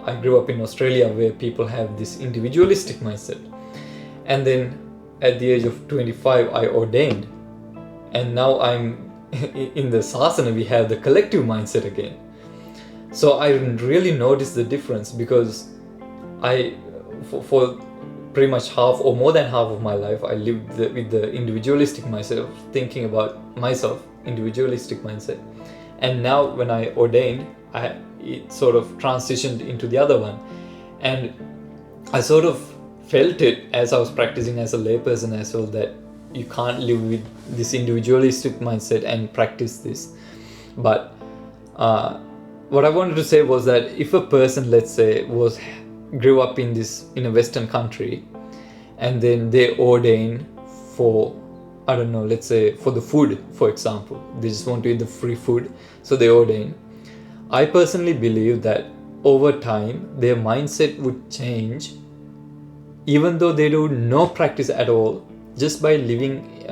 I grew up in Australia where people have this individualistic mindset. And then at the age of 25, I ordained. And now I'm in the Sasana, we have the collective mindset again. So I really noticed the difference because for pretty much half or more than half of my life, I lived with the individualistic mindset of thinking about myself, individualistic mindset. And now when I ordained, it sort of transitioned into the other one. And I sort of felt it as I was practicing as a layperson as well, that you can't live with this individualistic mindset and practice this. But what I wanted to say was that if a person, let's say, grew up in a Western country and then they ordain for, I don't know, let's say for the food, for example, they just want to eat the free food, so they ordain. I personally believe that over time their mindset would change, even though they do no practice at all. Just by living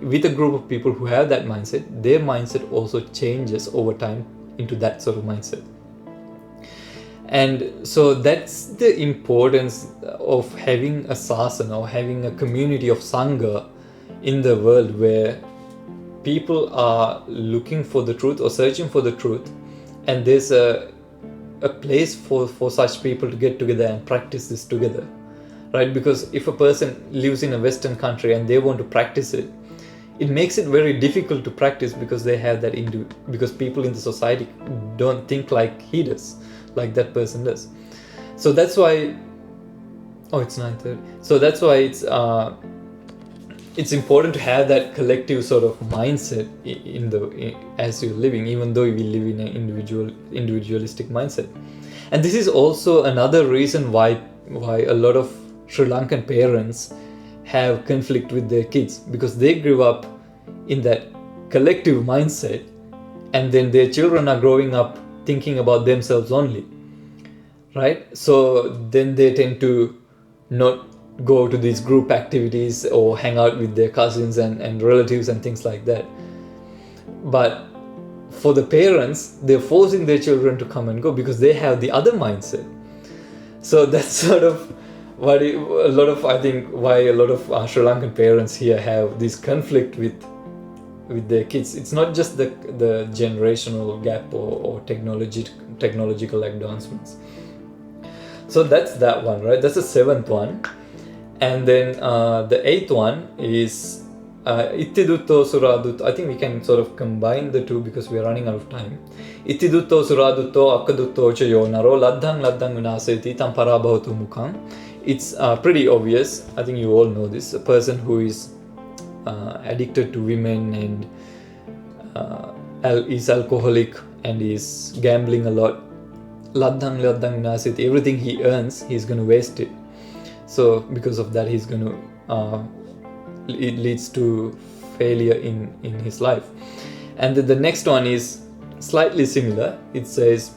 with a group of people who have that mindset, their mindset also changes over time into that sort of mindset. And so that's the importance of having a sasana or having a community of sangha in the world, where people are looking for the truth or searching for the truth, and there's a place for such people to get together and practice this together, right? Because if a person lives in a Western country and they want to practice it, it makes it very difficult to practice, because they have that because people in the society don't think like he does, like that person does. So that's why it's 9:30. So that's why it's important to have that collective sort of mindset as you're living, even though we live in an individualistic mindset. And this is also another reason why a lot of Sri Lankan parents have conflict with their kids, because they grew up in that collective mindset, and then their children are growing up thinking about themselves only, right? So then they tend to not go to these group activities or hang out with their cousins and relatives and things like that. But for the parents, they're forcing their children to come and go because they have the other mindset. So that's sort of why a lot of Sri Lankan parents here have this conflict with their kids. It's not just the generational gap or technological advancements. So that's that one, right? That's the 7th one. And then the 8th one is Ittidutto Suradutto. I think we can sort of combine the two because we are running out of time. Ittidutto Suradutto Akkadutto Chayo Naro Laddhang Vinaseti Tam Parabhava Mukang. It's pretty obvious. I think you all know this. A person who is addicted to women and is alcoholic and is gambling a lot. Laddhang Vinaseti. Everything he earns, he's going to waste it. So because of that, he's going to it leads to failure in his life. And then the next one is slightly similar. It says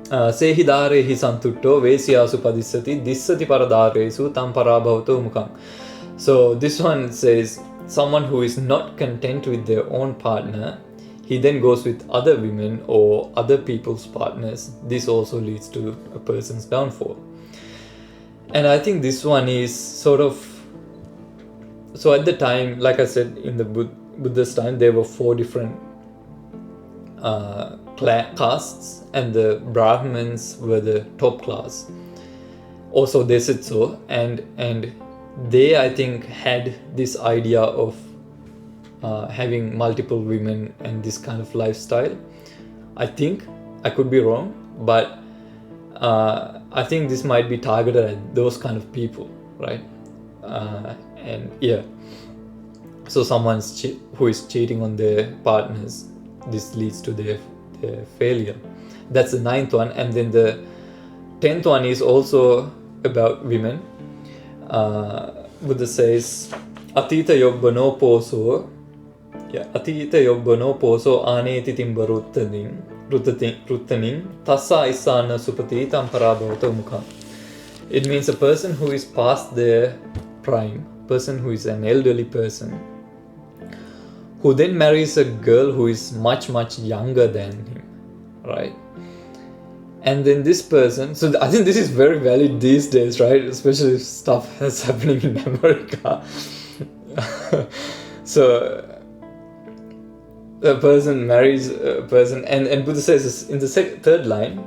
Sehidarehi santutto vesyasu padissati dissati paradaresu tam parabhavato mukam. So this one says someone who is not content with their own partner, he then goes with other women or other people's partners. This also leads to a person's downfall. And I think this one is sort of, so at the time, like I said, in the Buddha's time, there were 4 different castes, and the Brahmins were the top class. Also, they said so, and they, I think, had this idea of having multiple women and this kind of lifestyle. I think, I could be wrong, but I think this might be targeted at those kind of people, right? And yeah, so someone who is cheating on their partners, this leads to their failure. That's the 9th one. And then the 10th one is also about women. Buddha says Atita yobbano poso aneti timba ruttaning tassa isana supati tam parabhavato mukha. It means a person who is past their prime, person who is an elderly person, who then marries a girl who is much younger than him, right? And then this person, so I think this is very valid these days, right? Especially if stuff is happening in America. So a person marries a person, and Buddha says in the 3rd line,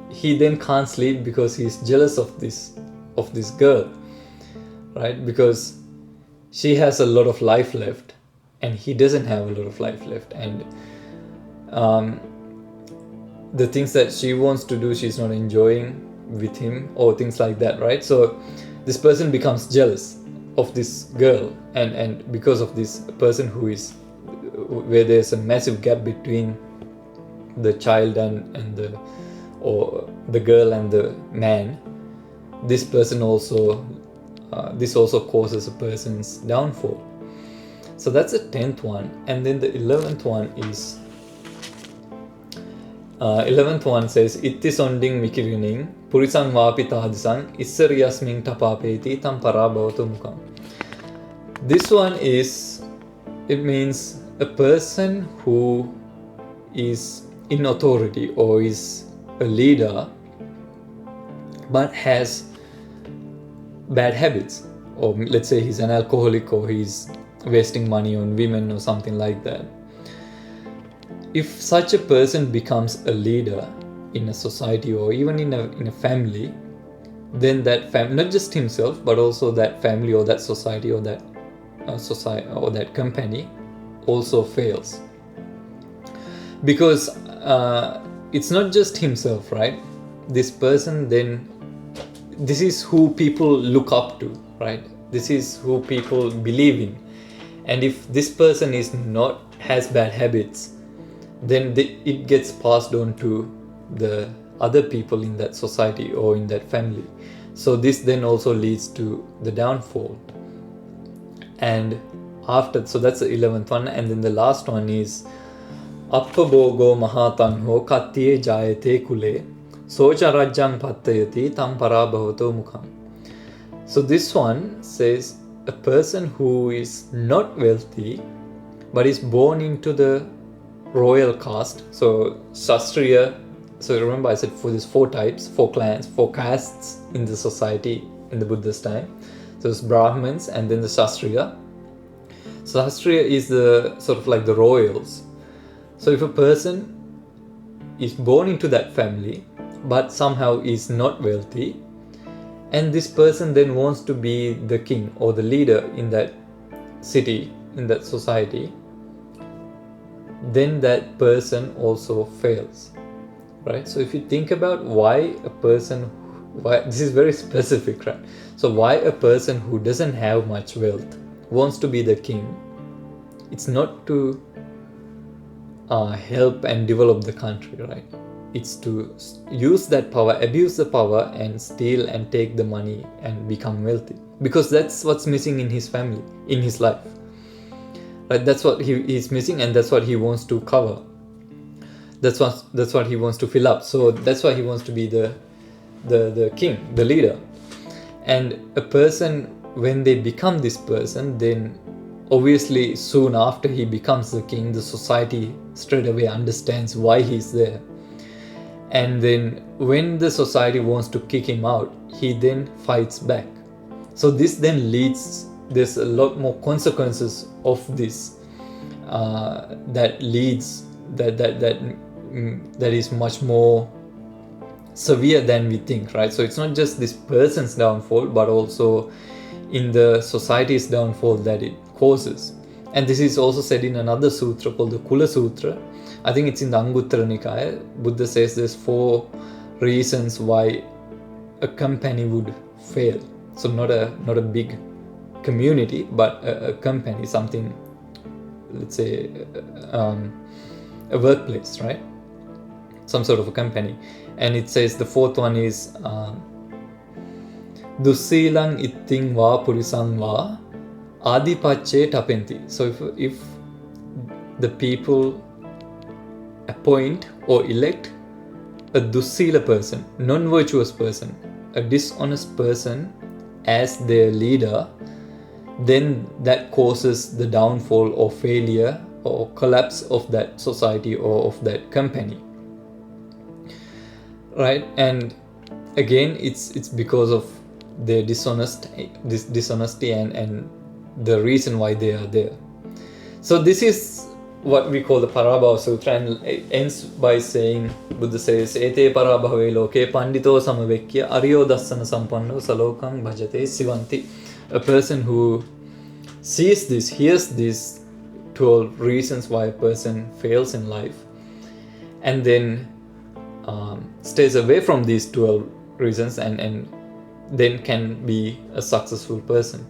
he then can't sleep because he's jealous of this girl, right? Because she has a lot of life left and he doesn't have a lot of life left, and the things that she wants to do, she's not enjoying with him, or things like that, right? So this person becomes jealous of this girl, and because of this person who is, where there's a massive gap between the child and the girl and the man, this person also this also causes a person's downfall. So that's the 10th one. And then the 11th one is 11th one says itti sonding mikirining purisang vapi tahadisang issariyasming tapapeti tam parabhavato mukam. This one is, it means a person who is in authority or is a leader but has bad habits, or let's say he's an alcoholic or he's wasting money on women or something like that, if such a person becomes a leader in a society or even in a family, then that not just himself but also that family or that society or that society or that company also fails, because it's not just himself, right? This person, then this is who people look up to, right? This is who people believe in, and if this person has bad habits, then it gets passed on to the other people in that society or in that family. So this then also leads to the downfall. And so that's the 11th one. And then the last one is Appabhogo mahatanho katye jayate kule socha rajjang pattayati tam parabhavato mukham. So this one says a person who is not wealthy but is born into the royal caste. So Shastriya, so remember I said for these 4 types, 4 clans, 4 castes in the society in the Buddha's time. So it's Brahmins and then the Shastriya. So Shastriya is the sort of like the royals. So if a person is born into that family but somehow is not wealthy, and this person then wants to be the king or the leader in that city, in that society, then that person also fails, right? So if you think about why this is very specific, right? So why a person who doesn't have much wealth wants to be the king, it's not to help and develop the country, right? It's to use that power, abuse the power, and steal and take the money and become wealthy, because that's what's missing in his family, in his life, right? That's what he's missing, and that's what he wants to cover. That's what he wants to fill up. So that's why he wants to be the king, the leader. And a person, when they become this person, then obviously soon after he becomes the king, the society straight away understands why he's there. And then when the society wants to kick him out, he then fights back. So this then there's a lot more consequences of this that is much more severe than we think, right? So it's not just this person's downfall, but also in the society's downfall that it causes. And this is also said in another sutra called the Kula Sutra. I think it's in the Anguttara Nikaya. Buddha says there's 4 reasons why a company would fail. So not a big community, but a company, something, let's say a workplace, right? Some sort of a company. And it says the 4th one is Dussilang itting va purisang va adipache tapenti. So if the people appoint or elect a dussila person, non-virtuous person, a dishonest person as their leader, then that causes the downfall or failure or collapse of that society or of that company, right? And again, it's because of their dishonesty and the reason why they are there. So this is what we call the Parabhava Sutra, and it ends by saying, Buddha says, Ete parabhave loke pandito samavekya aryo dassana sampanno salokam bhajate sivanti. A person who sees this, hears these 12 reasons why a person fails in life, and then stays away from these 12 reasons and then can be a successful person,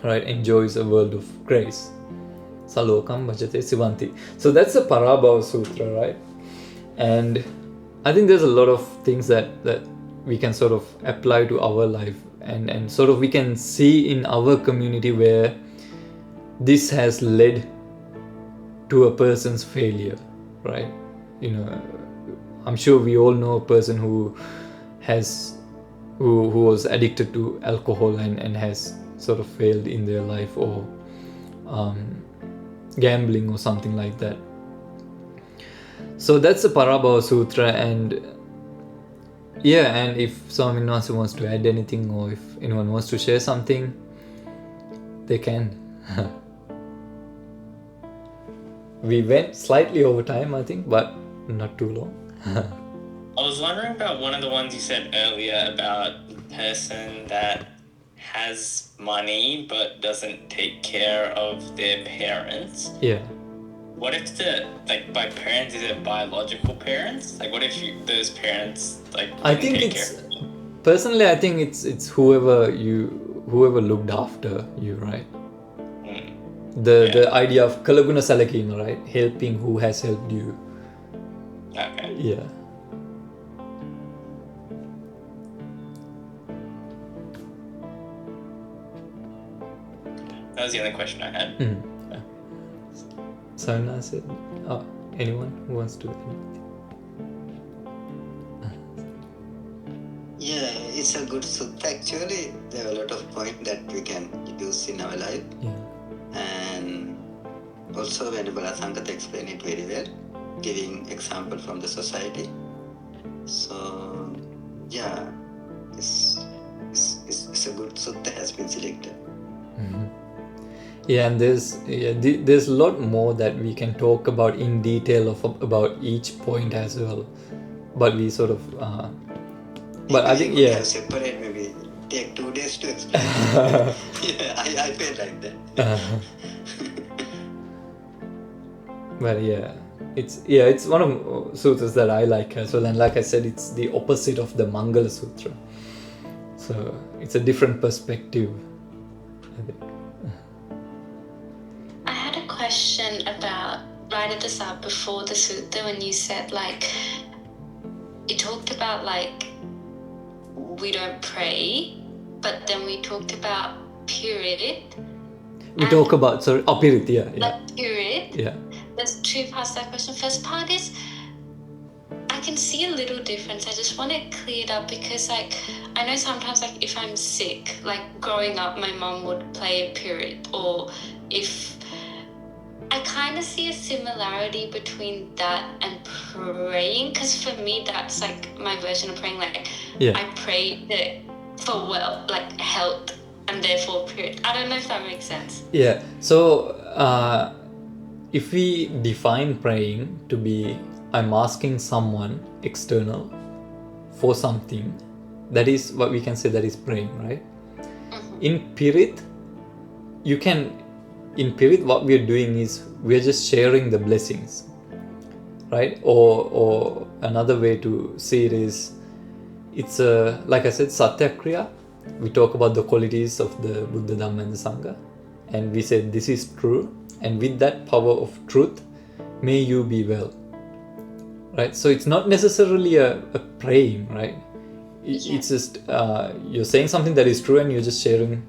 right? Enjoys a world of grace. Salokam bhajate sivanti. So that's the Parabhava Sutra, right? And I think there's a lot of things that we can sort of apply to our life, and sort of we can see in our community where this has led to a person's failure, right? You know, I'm sure we all know a person who was addicted to alcohol and has sort of failed in their life, or gambling or something like that. So that's the Parabhava Sutra, and yeah, and if Swami Nasi wants to add anything, or if anyone wants to share something, they can. We went slightly over time, I think, but not too long. I was wondering about one of the ones you said earlier about the person that has money but doesn't take care of their parents. Yeah. What if by parents, is it biological parents? Like, what if those parents I didn't think take it's care of you? personally, I think it's whoever looked after you, right? The idea of kalaguna salakima, right? Helping who has helped you. Okay. Yeah. That was the only question I had. Yeah. Sarna said, anyone who wants to? Yeah, it's a good sutta actually. There are a lot of points that we can use in our life. Yeah. And also Venerable Asankata explained it very well, giving example from the society. So yeah, it's a good sutta has been selected. Mm-hmm. Yeah, and there's a lot more that we can talk about in detail about each point as well, but we sort of but I think have separate, maybe take 2 days to explain. Yeah, I feel like that. But it's one of sutras that I like as well, and like I said, it's the opposite of the Mangala Sutra, so it's a different perspective, I think. I had a question about right at the start before the sutta when you said you talked about we don't pray, but then we talked about period. We talk about Apirit, yeah. Period. Yeah. There's 2 parts to that question. First part is I can see a little difference. I just want it cleared up because I know sometimes if I'm sick, growing up my mom would play a period, or if I kind of see a similarity between that and praying, because for me that's my version of praying. I pray for health and therefore period. I don't know if that makes sense. Yeah. So if we define praying to be I'm asking someone external for something, that is what we can say that is praying, right? Mm-hmm. In Pirit, what we are doing is we are just sharing the blessings, right? Or another way to say it is, it's like I said, Satyakriya. We talk about the qualities of the Buddha, Dhamma and the Sangha, and we say this is true, and with that power of truth, may you be well, right? So it's not necessarily a praying, right? It's just you're saying something that is true and you're just sharing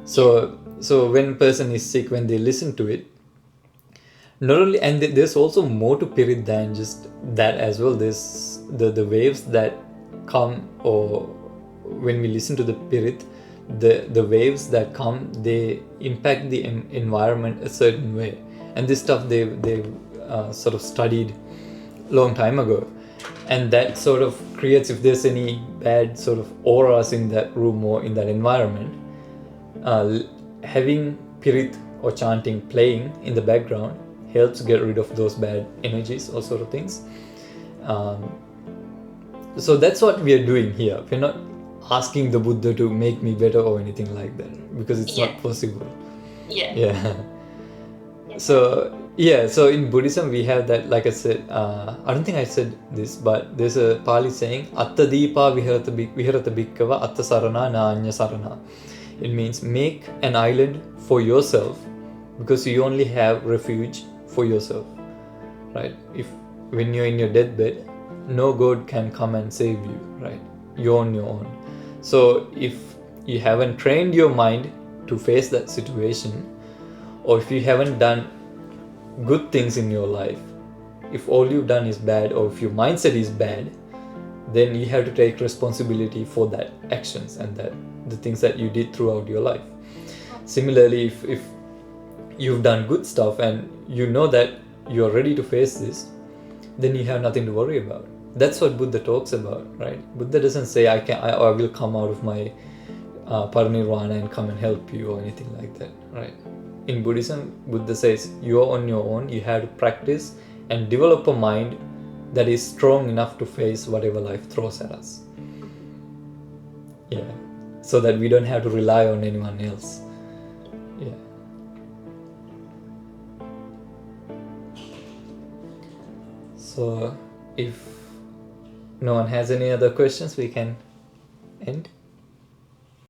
So when a person is sick, when they listen to it, not only, and there's also more to Pirit than just that as well. There's the waves that come, or when we listen to the Pirit, the waves that come, they impact the environment a certain way, and this stuff they sort of studied long time ago, and that sort of creates, if there's any bad sort of auras in that room or in that environment, having Pirit or chanting playing in the background helps get rid of those bad energies or sort of things. So that's what we are doing here. We're not asking the Buddha to make me better or anything like that, because it's not possible. Yeah. So in Buddhism we have that, like I said, I don't think I said this, but there's a Pali saying, Atta Deepa Viharata Bhikkhava Atta Sarana Na Anya Sarana. It means make an island for yourself, because you only have refuge for yourself, right? When you're in your deathbed, no God can come and save you, right? You're on your own. So if you haven't trained your mind to face that situation, or if you haven't done good things in your life, if all you've done is bad, or if your mindset is bad, then you have to take responsibility for that actions and the things that you did throughout your life. Similarly, if you've done good stuff and you know that you are ready to face this, then you have nothing to worry about. That's what Buddha talks about, right? Buddha doesn't say I will come out of my parinirvana and come and help you or anything like that, right? In Buddhism, Buddha says you are on your own. You have to practice and develop a mind that is strong enough to face whatever life throws at us. Yeah, so that we don't have to rely on anyone else. Yeah. So if no one has any other questions, we can end.